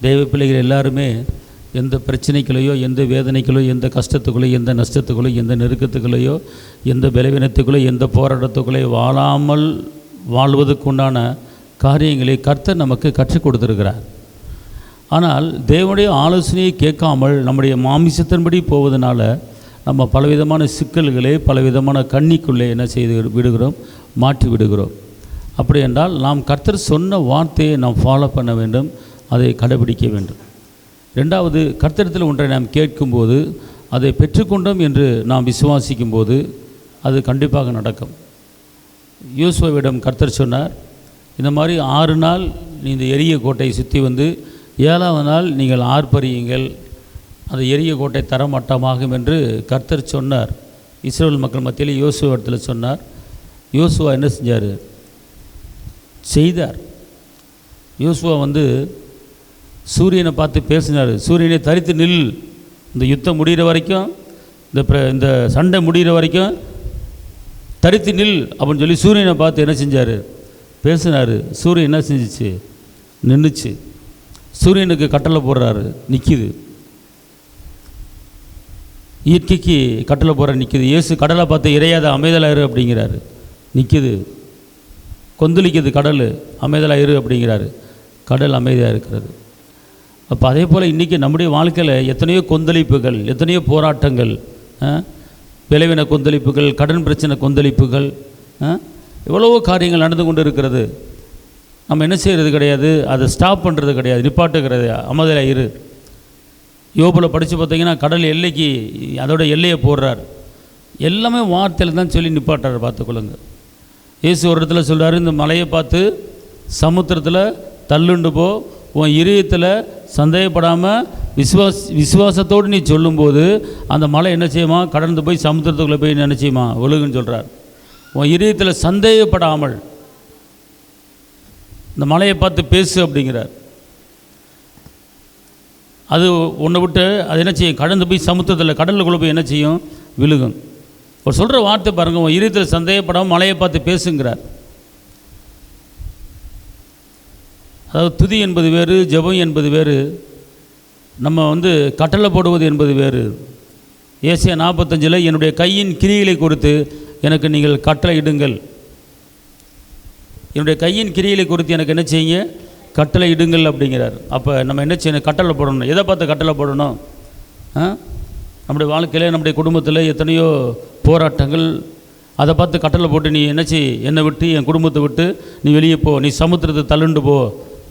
தெய்வ பிள்ளைகள் எல்லாருமே எந்த பிரச்சனைகளையோ, எந்த வேதனைகளோ, எந்த கஷ்டத்துக்குள்ளோ, எந்த நஷ்டத்துக்குள்ளோ, எந்த நெருக்கத்துக்குள்ளேயோ, எந்த பலவீனத்துக்குள்ளோ, எந்த போராட்டத்துக்குள்ளே வாழாமல் வாழ்வதற்குண்டான காரியங்களை கர்த்தர் நமக்கு கற்றுக் கொடுத்துருக்கிறார். ஆனால் தேவனுடைய ஆலோசனையை கேட்காமல் நம்முடைய மாமிசத்தின்படி போவதனால நம்ம பலவிதமான சிக்கல்களை, பலவிதமான கண்ணிக்குள்ளே என்ன செய்து விடுகிறோம், மாற்றி விடுகிறோம். அப்படி என்றால் நாம் கர்த்தர் சொன்ன வார்த்தையை நாம் ஃபாலோ பண்ண வேண்டும், அதை கடைபிடிக்க வேண்டும். ரெண்டாவது, கர்த்தரிடத்தில் ஒன்றை நாம் கேட்கும்போது அதை பெற்றுக்கொண்டோம் என்று நாம் விசுவாசிக்கும்போது அது கண்டிப்பாக நடக்கும். யோசுவாவிடம் கர்த்தர் சொன்னார், இந்த மாதிரி 6 நாள் நீ இந்த எரிய கோட்டையை சுற்றி வந்து 7ஆவது நாள் நீங்கள் ஆர்ப்பரியுங்கள், அந்த எரிய கோட்டை தரமட்டமாகும் என்று கர்த்தர் சொன்னார். இஸ்ரவேல் மக்கள் மத்தியில் யோசுவா இடத்துல சொன்னார். யோசுவா என்ன செஞ்சார்? செய்தார். யோசுவா வந்து சூரியனை பார்த்து பேசினார். சூரியனை தரித்து நில், இந்த யுத்தம் முடிகிற வரைக்கும், இந்த சண்டை முடிகிற வரைக்கும் தரித்து நில் அப்படின்னு சொல்லி சூரியனை பார்த்து என்ன செஞ்சார்? பேசினார். சூரியன் என்ன செஞ்சிச்சு? நின்றுச்சு. சூரியனுக்கு கட்டளை போடுறாரு, நிற்கிது. இயற்கைக்கு கட்டளை போடுற நிற்கிது. இயேசு கடலை பார்த்து இறையாத அமைதலாயிரு அப்படிங்கிறாரு, நிற்கிது. கொந்தளிக்குது கடல், அமைதலாயிரு அப்படிங்கிறாரு, கடல் அமைதியாக இருக்கிறது. அப்போ அதே போல் இன்றைக்கி நம்முடைய வாழ்க்கையில் எத்தனையோ கொந்தளிப்புகள், எத்தனையோ போராட்டங்கள், விளைவின கொந்தளிப்புகள், கடன் பிரச்சனை கொந்தளிப்புகள், எவ்வளவோ காரியங்கள் நடந்து கொண்டு இருக்கிறது. நம்ம என்ன செய்கிறது கிடையாது, அதை ஸ்டாப் பண்ணுறது கிடையாது, நிப்பாட்டுக்கிறது. அமைதியாக இரு. யோபுல படித்து பார்த்தீங்கன்னா கடல் எல்லைக்கு அதோட எல்லையை போடுறார். எல்லாமே வார்த்தையில் தான் சொல்லி நிப்பாட்டுறார். பார்த்துக்கொள்ளுங்க. இயேசு ஒரு இடத்துல சொல்கிறார், இந்த மலையை பார்த்து சமுத்திரத்தில் தள்ளுண்டு போ, உன் இதயத்தில் சந்தேகப்படாமல் விசுவாசத்தோடு நீ சொல்லும்போது அந்த மலை என்ன செய்யுமா? கடந்து போய் சமுத்திரத்துக்குள்ளே போய் நினச்சியுமா ஒழுகுன்னு சொல்கிறார். உன் இதயத்தில் சந்தேகப்படாமல் இந்த மலையை பார்த்து பேசு அப்படிங்கிறார். அது உன்னை விட்டு அது என்ன செய்யும்? கடந்து போய் சமுத்திரத்தில், கடலுக்குள்ளே போய் என்ன செய்யும்? விழுகும். ஒரு சொல்கிற வார்த்தை பாருங்கள், உன் இதயத்தில் சந்தேகப்படாமல் மலையை பார்த்து பேசுங்கிறார். அதாவது துதி என்பது வேறு, ஜெபம் என்பது வேறு, நம்ம வந்து கட்டளை போடுவது என்பது வேறு. ஏசாயா 45 என்னுடைய கையின் கிரிகளை குறித்து எனக்கு நீங்கள் கட்டளை இடுங்கள், என்னுடைய கையின் கிரிகளை குறித்து எனக்கு என்ன செய்யுங்க? கட்டளை இடுங்கள் அப்படிங்கிறார். அப்போ நம்ம என்ன செய்யணும்? கட்டளை போடணும். எதை பார்த்து கட்டளை போடணும்? நம்முடைய வாழ்க்கையில், நம்முடைய குடும்பத்தில் எத்தனையோ போராட்டங்கள், அதை பார்த்து கட்டளை போட்டு நீ என்ன செய்? என்னை விட்டு, என் குடும்பத்தை விட்டு நீ வெளியே போ, நீ சமுத்திரத்தை தள்ளுண்டு போ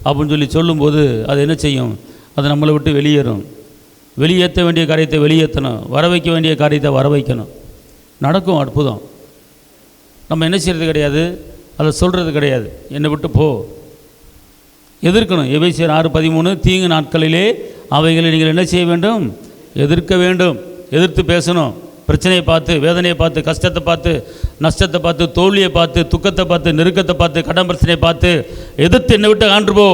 அப்படின்னு சொல்லி சொல்லும்போது அது என்ன செய்யும்? அது நம்மளை விட்டு வெளியேறும். வெளியேற்ற வேண்டிய காரியத்தை வெளியேற்றணும், வர வைக்க வேண்டிய காரியத்தை வர வைக்கணும். நடக்கும் அற்புதம். நம்ம என்ன செய்கிறது கிடையாது, அதை சொல்கிறது கிடையாது. என்னை விட்டு போ, எதிர்க்கணும். எபேசியர் 6:13 தீங்கு நாட்களிலே அவைகளை நீங்கள் என்ன செய்ய வேண்டும்? எதிர்க்க வேண்டும். எதிர்த்து பேசணும். பிரச்சனையை பார்த்து, வேதனையை பார்த்து, கஷ்டத்தை பார்த்து, நஷ்டத்தை பார்த்து, தோல்வியை பார்த்து, துக்கத்தை பார்த்து, நெருக்கத்தை பார்த்து, கடன் பிரச்சனையை பார்த்து எதிர்த்து என்னை விட்டு ஆண்டு போ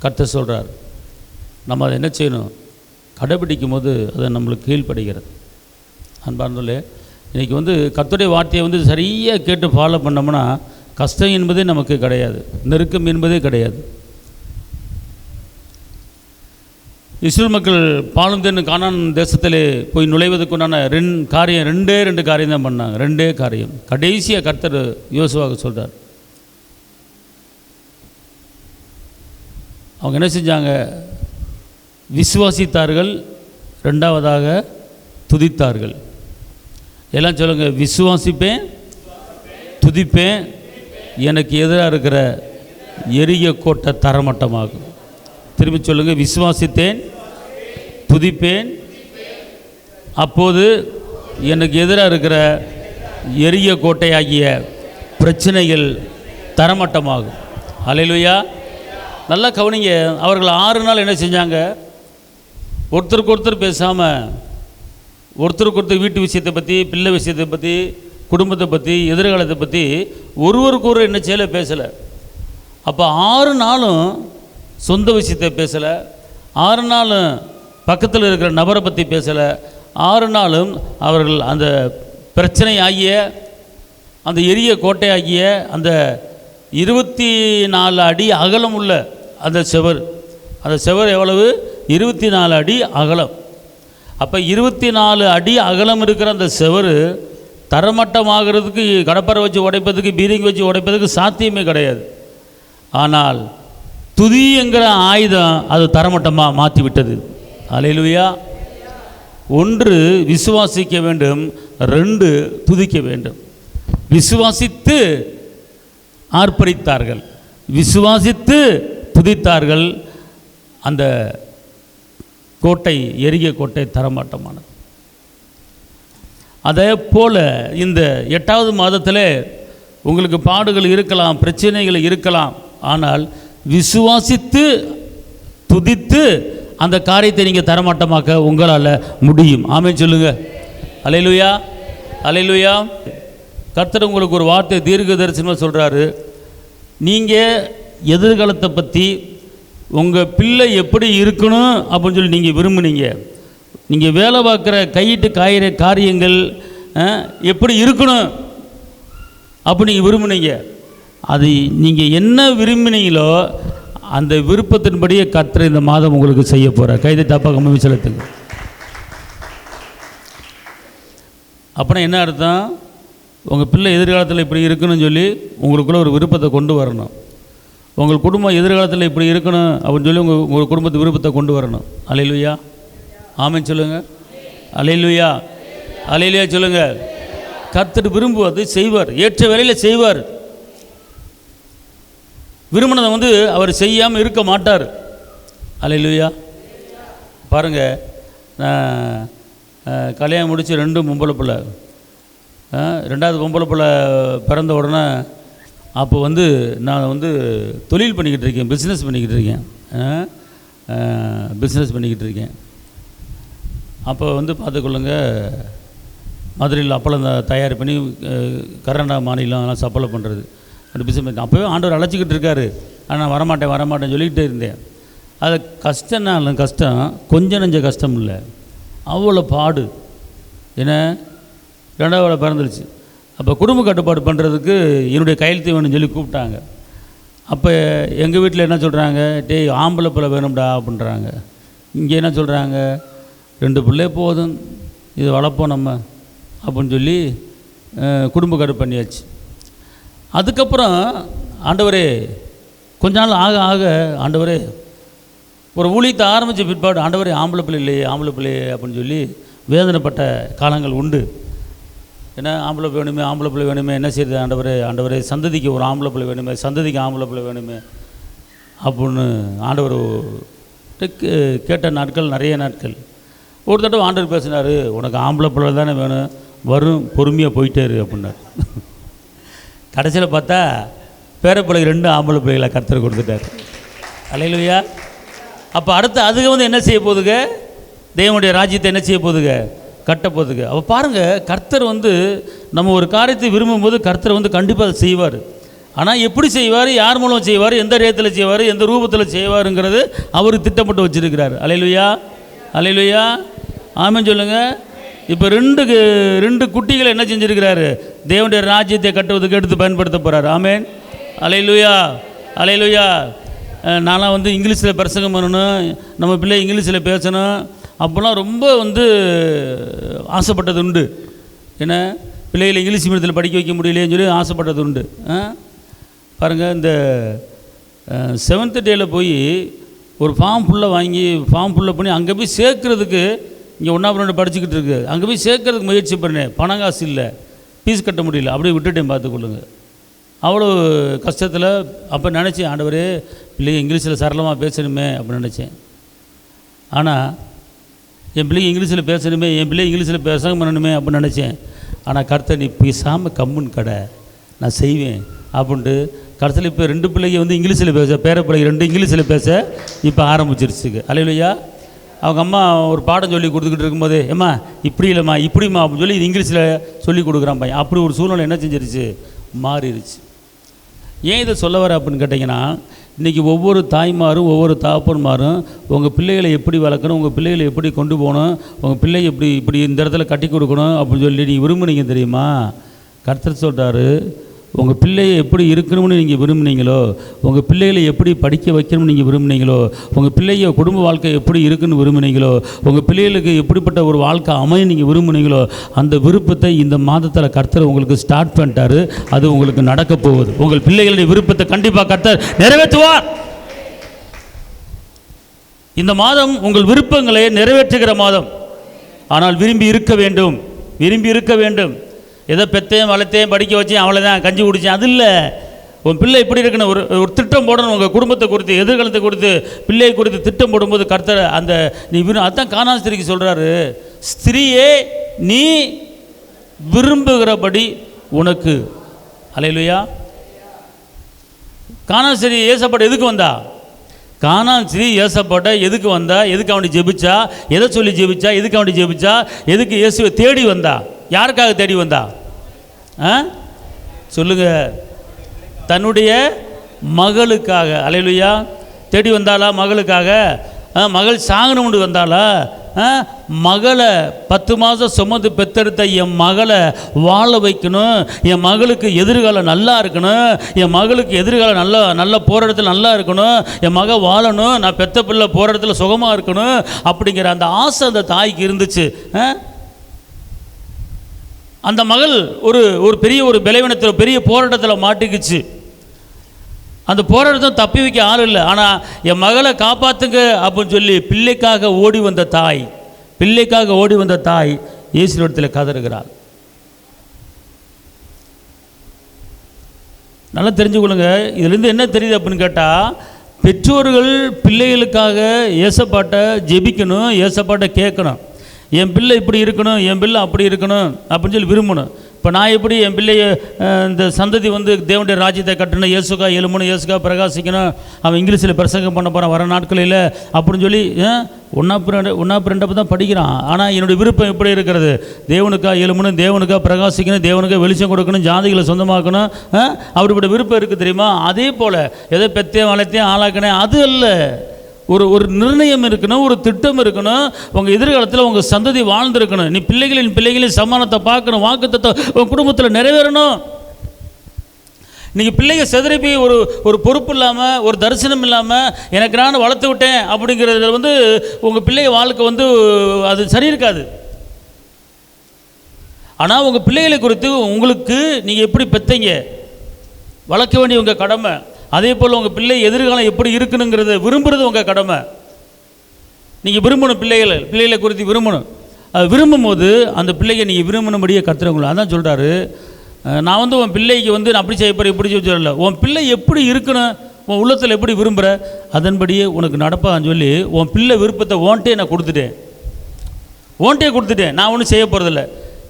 கர்த்தர் சொல்கிறார். நம்ம அதை என்ன செய்யணும்? கடைபிடிக்கும் போது அது நம்மளுக்கு கீழ்ப்படுகிறது. அன்பார்ந்தோர்களே, இன்றைக்கி வந்து கர்த்தருடைய வார்த்தையை வந்து சரியாக கேட்டு ஃபாலோ பண்ணோம்னா கஷ்டம் என்பதே நமக்கு கிடையாது, நெருக்கம் என்பதே கிடையாது. இஸ்ரேல் மக்கள் பாலும் தேனும் கானான் தேசத்திலே போய் நுழைவதற்குண்டான ரெண்டே காரியம் தான் பண்ணாங்க. 2 காரியம். கடைசியாக கர்த்தர் யோசுவாவுக்கு சொல்கிறார். அவங்க என்ன செஞ்சாங்க? விசுவாசித்தார்கள், 2வதாக துதித்தார்கள். எல்லாம் சொல்லுங்கள், விசுவாசிப்பேன், துதிப்பேன், எனக்கு எதிராக இருக்கிற எரிய கோட்டை தரமட்டமாகும். திரும்பி சொல்லுங்கள், விசுவாசித்தேன், துதிப்பேன், அப்போது எனக்கு எதிராக இருக்கிற எரிய கோட்டையாகிய பிரச்சனைகள் தரமட்டமாகும். அல்லேலூயா. நல்லா கவனிங்க. அவர்கள் 6 நாள் என்ன செஞ்சாங்க? ஒருத்தருக்கு ஒருத்தர் பேசாமல், ஒருத்தருக்கு ஒருத்தர் வீட்டு விஷயத்தை பற்றி, பிள்ளை விஷயத்தை பற்றி, குடும்பத்தை பற்றி, எதிர்காலத்தை பற்றி ஒருவருக்கு ஒரு என்ன செய்யலை, பேசலை. அப்போ 6 நாளும் சொந்த விஷயத்தை பேசலை, 6 நாளும் பக்கத்தில் இருக்கிற நபரை பற்றி பேசலை, 6 நாளும் அவர்கள் அந்த பிரச்சனை ஆகிய, அந்த எரிய கோட்டை ஆகிய, அந்த 24 அடி அகலம் உள்ள அந்த செவர். அந்த செவர் எவ்வளவு? 24 அடி அகலம். அப்போ 24 அடி அகலம் இருக்கிற அந்த செவர் தரமட்டமாகிறதுக்கு, கடப்பாரை வச்சு உடைப்பதுக்கு, பீரிங் வச்சு உடைப்பதுக்கு சாத்தியமே கிடையாது. ஆனால் துதி என்கிற ஆயுதம் அது தரமட்டமாக மாற்றி விட்டது. அல்லேலூயா. 1 விசுவாசிக்க வேண்டும், 2 துதிக்க வேண்டும். விசுவாசித்து ஆர்ப்பரித்தார்கள், விசுவாசித்து துதித்தார்கள். அந்த கோட்டை, எரிய கோட்டை தரமாட்டமானது. அதே போல் இந்த 8வது மாதத்தில் உங்களுக்கு பாடுகள் இருக்கலாம், பிரச்சனைகள் இருக்கலாம். ஆனால் விசுவாசித்து துதித்து அந்த காரியத்தை நீங்கள் தரமாட்டமாக்க உங்களால் முடியும். ஆமென் சொல்லுங்க. அல்லேலூயா, அல்லேலூயா. கர்த்தர் உங்களுக்கு ஒரு வார்த்தை தீர்க்க தரிசனமாக சொல்கிறாரு. நீங்கள் எதிர்காலத்தை பற்றி, உங்கள் பிள்ளை எப்படி இருக்கணும் அப்படின்னு சொல்லி நீங்கள் விரும்புனீங்க. நீங்கள் வேலை பார்க்குற கையிட்டு காய்கிற காரியங்கள் எப்படி இருக்கணும் அப்படி நீங்கள் விரும்புனீங்க. அது நீங்கள் என்ன விரும்பினீங்களோ அந்த விருப்பத்தின்படியே கர்த்தர் இந்த மாதம் உங்களுக்கு செய்ய போகிறார். கைதை தப்பாக கம்மி செலுத்துங்க. அப்புறம் என்ன அர்த்தம்? உங்கள் பிள்ளை எதிர்காலத்தில் இப்படி இருக்கணும்னு சொல்லி உங்களுக்குள்ள ஒரு விருப்பத்தை கொண்டு வரணும். உங்கள் குடும்பம் எதிர்காலத்தில் இப்படி இருக்கணும் அப்படின்னு சொல்லி உங்கள் குடும்பத்து விருப்பத்தை கொண்டு வரணும். அல்லேலூயா, ஆமென் சொல்லுங்கள். அல்லேலூயா, அல்லேலூயா சொல்லுங்கள். கர்த்தர் விரும்புவது செய்வார், ஏற்ற வேளையில் செய்வார். விரும்பினதை அவர் செய்யாமல் இருக்க மாட்டார். அல்லேலூயா. பாருங்கள், நான் கல்யாணம் முடித்து 2 பொம்பளை பிள்ளை, 2வது பொம்பளை பிள்ளை பிறந்த உடனே அப்போ நான் தொழில் பண்ணிக்கிட்டு இருக்கேன், பிஸ்னஸ் பண்ணிக்கிட்டு இருக்கேன், அப்போ பார்த்துக்கொள்ளுங்க, மதுரையில் அப்பளம் தயார் பண்ணி கர்நாடகா மாநிலம் எல்லாம் சப்ளை பண்ணுறது அந்த பிஸ்னஸ். அப்போவே ஆண்டவர் அழைச்சிக்கிட்டு இருக்காரு. ஆனால் நான் வரமாட்டேன் சொல்லிக்கிட்டே இருந்தேன். அது கஷ்டம்னாலும் கஷ்டம், கொஞ்சம் நெஞ்ச கஷ்டம் இல்லை, அவ்வளோ பாடு. ஏன்னா 2வது பிறந்துருச்சு. அப்போ குடும்ப கட்டுப்பாடு பண்ணுறதுக்கு என்னுடைய கையெழுத்து வேணும்னு சொல்லி கூப்பிட்டாங்க. அப்போ எங்கள் வீட்டில் என்ன சொல்கிறாங்க, டேய் ஆம்பளை பிள்ளை வேணும்டா அப்படின்றாங்க. இங்கே என்ன சொல்கிறாங்க, 2 பிள்ளை போதும், இது வளர்ப்போம் நம்ம அப்படின்னு சொல்லி குடும்ப கட்டு பண்ணியாச்சு. அதுக்கப்புறம் ஆண்டவரே கொஞ்ச நாள் ஆக ஆக ஆண்டவரே ஒரு ஊழியத்தை ஆரம்பித்த பிற்பாடு ஆண்டவரே ஆம்பளை பிள்ளை இல்லையே அப்படின்னு சொல்லி வேதனைப்பட்ட காலங்கள் உண்டு. ஏன்னா ஆம்பளை பிள்ளை வேணுமே, என்ன செய்யுது ஆண்டவரே சந்ததிக்கு ஒரு ஆம்பளை பிள்ளை வேணுமே, சந்ததிக்கு ஆம்பளை பிள்ளை வேணுமே அப்படின்னு ஆண்டவர் கேட்ட நாட்கள் நிறைய நாட்கள். ஒரு தடவை ஆண்டவர் பேசினார், உனக்கு ஆம்பளை பிள்ளை தானே வேணும், வரும், பொறுமையாக போயிட்டே இரு அப்படின்னார். கடைசியில் பார்த்தா பேரப்பிள்ளைக்கு 2 ஆம்பளை பிள்ளைகளை கர்த்தர் கொடுத்துட்டார். அல்லேலூயா. அப்போ அடுத்து அதுக்கு என்ன செய்ய போகுதுங்க, தேவனுடைய ராஜ்யத்தை என்ன செய்ய போகுதுங்க, கட்ட போகுதுங்க. அப்போ பாருங்கள், கர்த்தர் நம்ம ஒரு காரியத்தை விரும்பும்போது கர்த்தர் கண்டிப்பாக அதை செய்வார். ஆனால் எப்படி செய்வார், யார் மூலம் செய்வார், எந்த ரேத்தில் செய்வார், எந்த ரூபத்தில் செய்வாருங்கிறது அவர் திட்டமிட்டு வச்சுருக்கிறார். அல்லேலூயா, அல்லேலூயா, ஆமென் சொல்லுங்கள். இப்போ 2 குட்டிகளை என்ன செஞ்சுருக்கிறாரு, தேவனுடைய ராஜ்யத்தை கட்டுவதுக்கு எடுத்து பயன்படுத்த போகிறார். ஆமென், அல்லேலூயா, அல்லேலூயா. நான்லாம் இங்கிலீஷில் பிரசங்கம் பண்ணணும், நம்ம பிள்ளை இங்கிலீஷில் பேசணும் அப்போல்லாம் ரொம்ப ஆசைப்பட்டது உண்டு. ஏன்னா பிள்ளைகளை இங்கிலீஷ் மீடியத்தில் படிக்க வைக்க முடியலேன்னு சொல்லி ஆசைப்பட்டது உண்டு. பாருங்கள், இந்த 7th டேயில் போய் ஒரு ஃபார்ம் ஃபுல்லாக வாங்கி ஃபார்ம் ஃபுல்லாக பண்ணி அங்கே போய் சேர்க்குறதுக்கு, இங்கே 1ஆம் 2 படிச்சுக்கிட்டு இருக்குது, அங்கே போய் சேர்க்கறதுக்கு முயற்சி பண்ணேன். பணம் காசு இல்லை, ஃபீஸ் கட்ட முடியல, அப்படியே விட்டுட்டேன். பார்த்துக்கொள்ளுங்க, அவ்வளோ கஷ்டத்தில். அப்போ நினச்சேன், ஆண்டவரே பிள்ளைங்க இங்கிலீஷில் சரளமாக பேசணுமே அப்படின்னு நினச்சேன். ஆனால் என் பிள்ளைங்க இங்கிலீஷில் பேசணுமே, என் பிள்ளை இங்கிலீஷில் பேச பண்ணணுமே அப்படின்னு நினச்சேன். ஆனால் கர்த்தர் நீ பேசாமல் கம்முன்னு கடை, நான் செய்வேன் அப்படின்ட்டு கடைசியில் இப்போ 2 பிள்ளைங்க இங்கிலீஷில் பேச, பேர பிள்ளைங்க 2 இங்கிலீஷில் பேச இப்போ ஆரம்பிச்சிருச்சுங்க. அல்லேலூயா. அவங்க அம்மா ஒரு பாடம் சொல்லி கொடுத்துக்கிட்டு இருக்கும்போது, ஏம்மா இப்படி இல்லைம்மா இப்படிம்மா அப்படின்னு சொல்லி இது இங்கிலீஷில் சொல்லி கொடுக்குறான் பையன். அப்படி ஒரு சூழ்நிலை என்ன செஞ்சிருச்சு, மாறிடுச்சு. ஏன் இதை சொல்ல வர அப்படின்னு கேட்டிங்கன்னா, இன்றைக்கி ஒவ்வொரு தாய்மாரும் ஒவ்வொரு தகப்பன்மாரும் உங்கள் பிள்ளைகளை எப்படி வளர்க்கணும், உங்கள் பிள்ளைகளை எப்படி கொண்டு போகணும், உங்கள் பிள்ளை இப்படி இந்த இடத்துல கட்டி கொடுக்கணும் அப்படின்னு சொல்லி நீங்கள் விரும்புனீங்க தெரியுமா? கர்த்தர் சொல்கிறாரு, உங்கள் பிள்ளையை எப்படி இருக்கணும்னு நீங்கள் விரும்புனீங்களோ, உங்கள் பிள்ளைகளை எப்படி படிக்க வைக்கணும்னு நீங்கள் விரும்புனீங்களோ, உங்கள் பிள்ளைய குடும்ப வாழ்க்கை எப்படி இருக்குன்னு விரும்புனீங்களோ, உங்கள் பிள்ளைகளுக்கு எப்படிப்பட்ட ஒரு வாழ்க்கை அமைய நீங்கள் விரும்புனீங்களோ, அந்த விருப்பத்தை இந்த மாதத்தில் கர்த்தர் உங்களுக்கு ஸ்டார்ட் பண்ணிட்டாரு. அது உங்களுக்கு நடக்க போகுது. உங்கள் பிள்ளைகளுடைய விருப்பத்தை கண்டிப்பாக கர்த்தர் நிறைவேற்றுவார். இந்த மாதம் உங்கள் விருப்பங்களை நிறைவேற்றுகிற மாதம். ஆனால் விரும்பி இருக்க வேண்டும், விரும்பி இருக்க வேண்டும். எதை பெத்தையும் வளர்த்தையும் படிக்க வச்சேன், அவ்வளோதான், கஞ்சி குடித்தேன், அது இல்லை. உன் பிள்ளை எப்படி இருக்கணும், ஒரு திட்டம் போடணும். உங்கள் குடும்பத்தை குறித்து, எதிர்காலத்தை குறித்து, பிள்ளையை குறித்து திட்டம் போடும்போது கர்த்தர் அந்த நீ அதுதான் கானான் ஸ்திரீக்கு சொல்கிறாரு, ஸ்திரீயே நீ விரும்புகிறபடி உனக்கு. அல்லேலூயா. கானான் ஸ்திரீ ஏசப்பாட்ட எதுக்கு வந்தா? கானான் ஸ்திரீ ஏசப்பாட்ட எதுக்கு வந்தா? எதுக்கு அவனை ஜெபிச்சா? எதை சொல்லி ஜெபிச்சா? எதுக்கு அவனை ஜெபிச்சா? எதுக்கு இயேசுவை தேடி வந்தா? யாருக்காக தேடி வந்தா? சொல்லுங்க. தன்னுடைய மகளுக்காக. அல்லேலூயா. தேடி வந்தாளா? மகளுக்காக. மகள் சாகணும்னு வந்தாளா? மகளை 10 மாதம் சுமந்து பெற்றெடுத்த என் மகளை வாழ வைக்கணும், என் மகளுக்கு எதிர்காலம் நல்லா இருக்கணும், என் மகளுக்கு எதிர்காலம் நல்ல போகிற இடத்துல நல்லா இருக்கணும், என் மக வாழணும், நான் பெற்ற பிள்ளை போகிற இடத்துல சுகமாக இருக்கணும் அப்படிங்கிற அந்த ஆசை அந்த தாய்க்கு இருந்துச்சு. அந்த மகள் ஒரு பெரிய ஒரு பலவீனத்தில் பெரிய போராட்டத்தில் மாட்டிக்குச்சு. அந்த போராட்டத்தை தப்பி வைக்க ஆள் இல்லை. ஆனால் என் மகளை காப்பாற்றுங்க அப்படின்னு சொல்லி பிள்ளைக்காக ஓடி வந்த தாய் இயேசுவிடத்தில் கதறுகிறாள். நல்லா தெரிஞ்சுக்கொள்ளுங்க. இதுலேருந்து என்ன தெரியுது அப்படின்னு கேட்டால், பெற்றோர்கள் பிள்ளைகளுக்காக ஏசப்பாட்ட ஜெபிக்கணும், ஏசப்பாட்ட கேட்கணும். என் பிள்ளை இப்படி இருக்கணும், என் பிள்ளை அப்படி இருக்கணும் அப்படின்னு சொல்லி விரும்பணும். இப்போ நான் எப்படி என் பிள்ளைய இந்த சந்ததி தேவனுடைய ராஜ்யத்தை கட்டணும், இயேசுக்கா எழுமணும், இயேசுக்கா பிரகாசிக்கணும், அவன் இங்கிலீஷில் பிரசங்கம் பண்ண போகிறான் வர நாட்களில் அப்படின்னு சொல்லி ஒன்றாப்பு தான் படிக்கிறான். ஆனால் என்னுடைய விருப்பம் எப்படி இருக்கிறது? தேவனுக்கா எழுமணும், தேவனுக்கா பிரகாசிக்கணும், தேவனுக்கா வெளிச்சம் கொடுக்கணும், ஜாதிகளை சொந்தமாக்கணும், அப்படிப்பட்ட விருப்பம் இருக்குது தெரியுமா? அதே போல் எதை பெத்தையும் வளர்த்தையும் ஆளாக்கினேன் அது அல்ல. ஒரு நிர்ணயம் இருக்கணும், ஒரு திட்டம் இருக்கணும். உங்கள் எதிர்காலத்தில் உங்கள் சந்ததி வாழ்ந்துருக்கணும். நீ பிள்ளைகளின் சமானத்தை பார்க்கணும், வாக்குத்தத்தை உங்கள் குடும்பத்தில் நிறைவேறணும். நீங்கள் பிள்ளைங்க செதறி போய் ஒரு பொறுப்பு இல்லாமல், ஒரு தரிசனம் இல்லாமல் எனக்கு நான் வளர்த்து விட்டேன் அப்படிங்கிறது உங்கள் பிள்ளைய வாழ்க்கை அது சரி இருக்காது. ஆனால் உங்கள் பிள்ளைகளை குறித்து உங்களுக்கு நீங்கள் எப்படி பெற்றீங்க, வளர்க்க வேண்டிய உங்கள் கடமை. அதே போல் உங்கள் பிள்ளை எதிர்காலம் எப்படி இருக்கணுங்கிறத விரும்புகிறது உங்கள் கடமை. நீங்கள் விரும்பணும், பிள்ளைகளை குறித்து விரும்பணும். அது விரும்பும் போது அந்த பிள்ளையை நீங்கள் விரும்பினபடியே கத்துறவங்கள. அதான் சொல்கிறாரு, நான் உன் பிள்ளைக்கு நான் அப்படி செய்ய போகிறேன் இப்படி சொல்லல, உன் பிள்ளை எப்படி இருக்கணும், உன் உள்ளத்தில் எப்படி விரும்புகிற அதன்படியே உனக்கு நடப்பான்னு சொல்லி உன் பிள்ளை விருப்பத்தை ஓன்ட்டே நான் கொடுத்துட்டேன். நான் ஒன்றும் செய்ய போகிறதில்ல.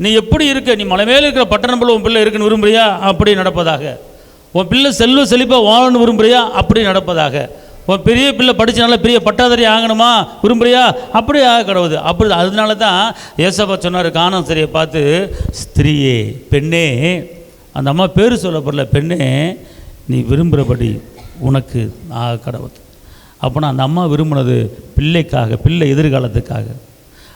நீ எப்படி இருக்க, நீ மலை மேலே இருக்கிற பட்டணம் போல் உன் பிள்ளை இருக்குன்னு விரும்புறியா? அப்படி நடப்பதாக. உன் பிள்ளை செழிப்பாக வாழணும்னு விரும்புறியா? அப்படி நடப்பதாக. உன் பெரிய பிள்ளை படித்து நல்லா பெரிய பட்டாதாரி ஆகணுமா விரும்புறியா? அப்படி ஆக கடவுது. அப்படி அதனால தான் ஏசப்பா சொன்னார் கானான் ஸ்திரியை பார்த்து, ஸ்திரியே, பெண்ணே, அந்த அம்மா பேர் சொல்லப்படல, பெண்ணே நீ விரும்புகிறபடி உனக்கு ஆக கடவுது. அப்போனா அந்த அம்மா விரும்பினது பிள்ளைக்காக, பிள்ளை எதிர்காலத்துக்காக.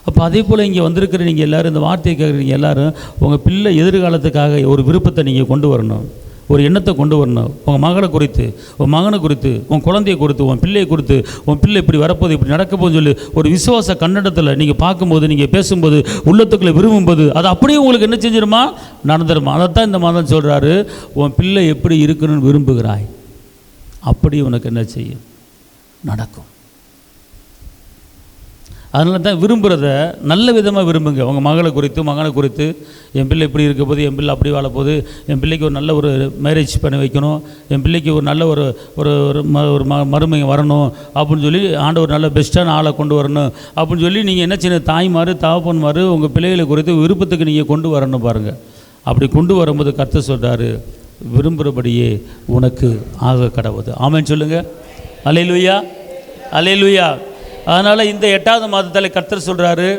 அப்போ அதே போல் இங்கே வந்திருக்கிற நீங்கள் எல்லோரும், இந்த வார்த்தையை கேட்குறீங்க எல்லோரும், உங்கள் பிள்ளை எதிர்காலத்துக்காக ஒரு விருப்பத்தை நீங்கள் கொண்டு வரணும், ஒரு எண்ணத்தை கொண்டு வரணும். உங்கள் மகளை குறித்து, உன் மகனை குறித்து, உன் குழந்தையை குறித்து, உன் பிள்ளையை குறித்து, உன் பிள்ளை இப்படி வரப்போகுது, இப்படி நடக்கப்போகுதுன்னு சொல்லி ஒரு விசுவாச கண்ணடத்தில் நீங்கள் பார்க்கும்போது, நீங்கள் பேசும்போது, உள்ளத்துக்குள்ளே விரும்பும்போது அது அப்படியே உங்களுக்கு என்ன செஞ்சிருமா? நடந்துருமா. அதைத்தான் இந்த மாதம் சொல்கிறாரு, உன் பிள்ளை எப்படி இருக்கணும்னு விரும்புகிறாய், அப்படி உனக்கு என்ன செய்யும்? நடக்கும். அதனால தான் விரும்புகிறத நல்ல விதமாக விரும்புங்க. உங்கள் மகளை குறித்து, மகனை குறித்து, என் பிள்ளை இப்படி இருக்க போது, என் பிள்ளை அப்படி வாழப்போகுது, என் பிள்ளைக்கு ஒரு நல்ல ஒரு மேரேஜ் பண்ணி வைக்கணும், என் பிள்ளைக்கு ஒரு நல்ல ஒரு மருமகன் வரணும் அப்படின்னு சொல்லி ஆண்டவர் நல்ல பெஸ்ட்டான ஆளை கொண்டு வரணும் அப்படின்னு சொல்லி நீங்கள் என்ன செய்யணும்? தாய்மார் தகப்பன்மார் உங்கள் பிள்ளைகளை குறித்து விருப்பத்துக்கு நீங்கள் கொண்டு வரணும். பாருங்கள், அப்படி கொண்டு வரும்போது கர்த்தர் சொல்கிறாரு, விரும்புகிறபடியே உனக்கு ஆக கடவுது. ஆமென் சொல்லுங்கள். அல்லேலூயா, அல்லேலூயா. அதனால் இந்த 8வது மாதத்தில் கர்த்தர் சொல்கிறாரு,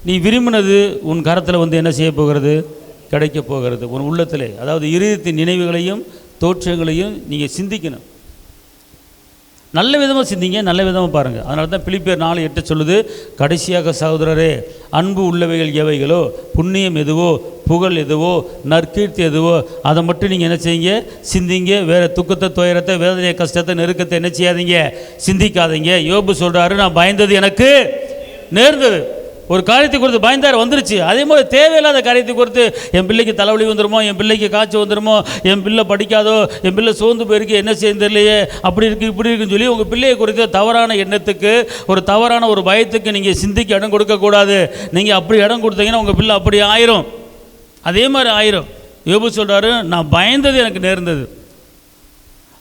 நீ விரும்பினது உன் கரத்தில் என்ன செய்ய போகிறது? கிடைக்க போகிறது. உன் உள்ளத்திலே, அதாவது இருதயத்தின் நினைவுகளையும் தோற்றங்களையும் நீங்கள் சிந்திக்கணும். நல்ல விதமாக சிந்திங்க, நல்ல விதமாக பாருங்கள். அதனால தான் பிலிப்பியர் 4:8 சொல்லுது, கடைசியாக சகோதரரே, அன்பு உள்ளவைகள் எவைகளோ, புண்ணியம் எதுவோ, புகழ் எதுவோ, நற்கீர்த்தி எதுவோ, அதை மட்டும் நீங்கள் என்ன செய்யுங்க, சிந்திங்க. வேறு துக்கத்தை, துயரத்தை, வேதனையை, கஷ்டத்தை, நெருக்கத்தை என்ன செய்யாதீங்க, சிந்திக்காதீங்க. யோபு சொல்கிறாரு, நான் பயந்தது எனக்கு நேர்ந்தது. ஒரு காரியத்தை குறித்து பயந்தார், வந்துருச்சு. அதே மாதிரி தேவையில்லாத காரியத்தை குறித்து என் பிள்ளைக்கு தலைவலி வந்துடுமோ, என் பிள்ளைக்கு காய்ச்சல் வந்துடுமோ, என் பிள்ளை படிக்காதோ, என் பிள்ளை சோர்ந்து போயிருக்கு, என்ன செய்ய தெரியலையே, அப்படி இருக்குது இப்படி இருக்குன்னு சொல்லி உங்கள் பிள்ளையை குறித்து தவறான எண்ணத்துக்கு, ஒரு தவறான ஒரு பயத்துக்கு நீங்கள் சிந்திக்க இடம் கொடுக்கக்கூடாது. நீங்கள் அப்படி இடம் கொடுத்தீங்கன்னா உங்கள் பிள்ளை அப்படி ஆயிரும், அதே மாதிரி ஆயிரும். யோபு சொல்கிறாரு, நான் பயந்தது எனக்கு நேர்ந்தது.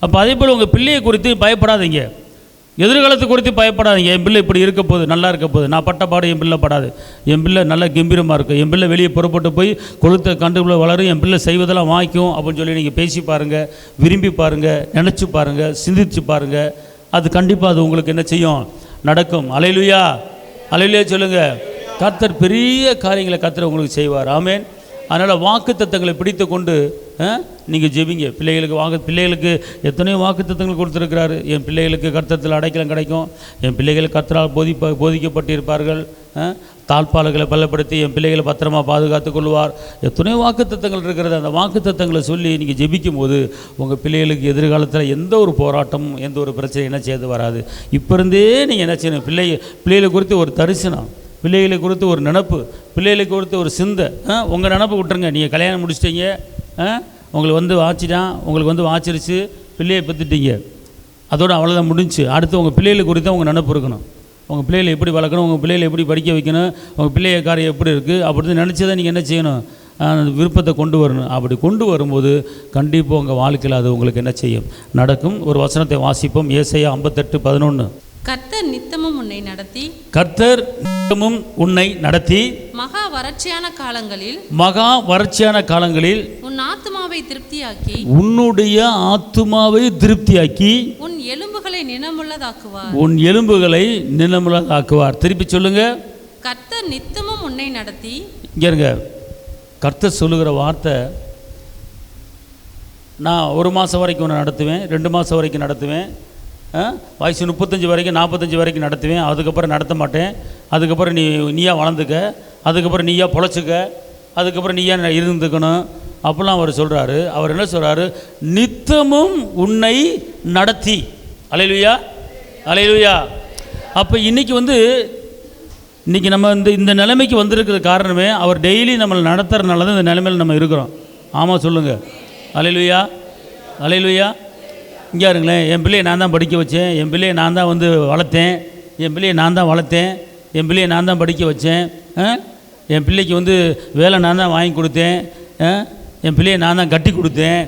அப்போ அதே போல் உங்கள் பிள்ளையை குறித்து பயப்படாதீங்க, எதிர்காலத்தை குறித்து பயப்படாதீங்க. என் பிள்ளை இப்படி இருக்க போகுது, நல்லா இருக்க போகுது, நான் பட்ட பாடு என் பிள்ளை படாது, என் பிள்ளை நல்லா கம்பீரமாக இருக்கும், என் பிள்ளை வெளியே புறப்பட்டு போய் கொளுத்த கண்டுக்குள்ளே வளரும், என் பிள்ளை செய்வதெல்லாம் வாய்க்கும் அப்படின்னு சொல்லி நீங்கள் பேசி பாருங்கள், விரும்பி பாருங்கள், நினச்சி பாருங்கள், சிந்திச்சு பாருங்கள். அது கண்டிப்பாக அது உங்களுக்கு என்ன செய்யும், நடக்கும். அல்லேலூயா, அல்லேலூயா சொல்லுங்கள். கர்த்தர் பெரிய காரியங்களை கர்த்தர் உங்களுக்கு செய்வார். ஆமென். அதனால் வாக்குத்தத்தங்களை பிடித்து கொண்டு நீங்கள் ஜெபிங்க. பிள்ளைகளுக்கு எத்தனையோ வாக்குத்தத்தங்கள் கொடுத்துருக்கிறாரு. என் பிள்ளைகளுக்கு கர்த்தத்தில் அடைக்கலம் கிடைக்கும், என் பிள்ளைகள் கர்த்தரால் போதிக்கப்பட்டிருப்பார்கள், தாழ்பாளர்களை பலப்படுத்தி என் பிள்ளைகளை பத்திரமாக பாதுகாத்து கொள்வார். எத்தனையோ வாக்குத்தத்தங்கள் இருக்கிறது. அந்த வாக்குத்தத்தங்களை சொல்லி நீங்கள் ஜெபிக்கும் போது உங்கள் பிள்ளைகளுக்கு எதிர்காலத்தில் எந்த ஒரு போராட்டமும், எந்த ஒரு பிரச்சனை என்ன செய்து வராது. இப்போ இருந்தே நீங்கள் என்ன செய்யணும், பிள்ளைகளை குறித்து ஒரு தரிசனம், பிள்ளைகளை குறித்து ஒரு நினப்பு, பிள்ளைகளை குறித்து ஒரு சிந்தை. உங்கள் நினப்பு விட்டுருங்க. நீங்கள் கல்யாணம் முடிச்சிட்டீங்க, உங்களுக்கு வந்து வாச்சிட்டான், உங்களுக்கு வந்து வாச்சிருச்சு, பிள்ளையை பெற்றுட்டீங்க, அதோடு அவ்வளோதான் முடிஞ்சு. அடுத்து உங்கள் பிள்ளைகளை குறித்து உங்கள் நினப்பு இருக்கணும். உங்கள் பிள்ளைகளை எப்படி வளர்க்கணும், உங்கள் பிள்ளைகளை எப்படி படிக்க வைக்கணும், உங்கள் பிள்ளைய காரியம் எப்படி இருக்குது அப்படின்னு நினச்சதை நீங்கள் என்ன செய்யணும், அந்த விருப்பத்தை கொண்டு வரணும். அப்படி கொண்டு வரும்போது கண்டிப்பாக உங்கள் வாழ்க்கையில் அது உங்களுக்கு என்ன செய்யும், நடக்கும். ஒரு வசனத்தை வாசிப்போம். ஏசாயா 58:11. கர்த்தர் நித்தமும் உன்னை நடத்தி, கர்த்தர் நித்தமும் உன்னை நடத்தி, மகா வறட்சியான காலங்களில் உன் ஆத்துமாவை திருப்தியாக்கி, உன்னுடைய ஆத்துமாவை திருப்தியாக்கி, உன் எலும்புகளை நினமுள்ளதாக்குவார், உன் எலும்புகளை நினமுள்ளதாக்குவார். திருப்பி சொல்லுங்க. கர்த்தர் நித்தமும் உன்னை நடத்தி. இங்க கர்த்தர் சொல்லுகிற வார்த்தை, நான் 1 மாதம் வரைக்கும் உன்னை நடத்துவேன், 2 மாதம் வரைக்கும் நடத்துவேன், வயசு 35 வரைக்கும் 45 வரைக்கும் நடத்துவேன், அதுக்கப்புறம் நடத்த மாட்டேன், அதுக்கப்புறம் நீயா வளர்ந்துக்க, அதுக்கப்புறம் நீயா பொழைச்சிக்க, அதுக்கப்புறம் நீயா இருந்துக்கணும் அப்படிலாம் அவர் சொல்கிறாரு. அவர் என்ன சொல்கிறாரு, நித்தமும் உன்னை நடத்தி. அல்லேலூயா, அல்லேலூயா. அப்போ இன்றைக்கி இன்றைக்கி நம்ம இந்த நிலைமைக்கு வந்திருக்கிற காரணமே அவர் டெய்லி நம்மளை நடத்துறதுனால தான் இந்த நிலைமையில் நம்ம இருக்கிறோம். ஆமாம் சொல்லுங்கள். அல்லேலூயா, அல்லேலூயா. இங்கே இருங்களேன், என் பிள்ளையை நான் தான் படிக்க வச்சேன், என் பிள்ளையை நான் தான் வளர்த்தேன், என் பிள்ளையை நான் தான் வளர்த்தேன், என் பிள்ளையை நான் தான் படிக்க வச்சேன், என் பிள்ளைக்கு வேலை நான் தான் வாங்கி கொடுத்தேன், என் பிள்ளையை நான் தான் கட்டி கொடுத்தேன்.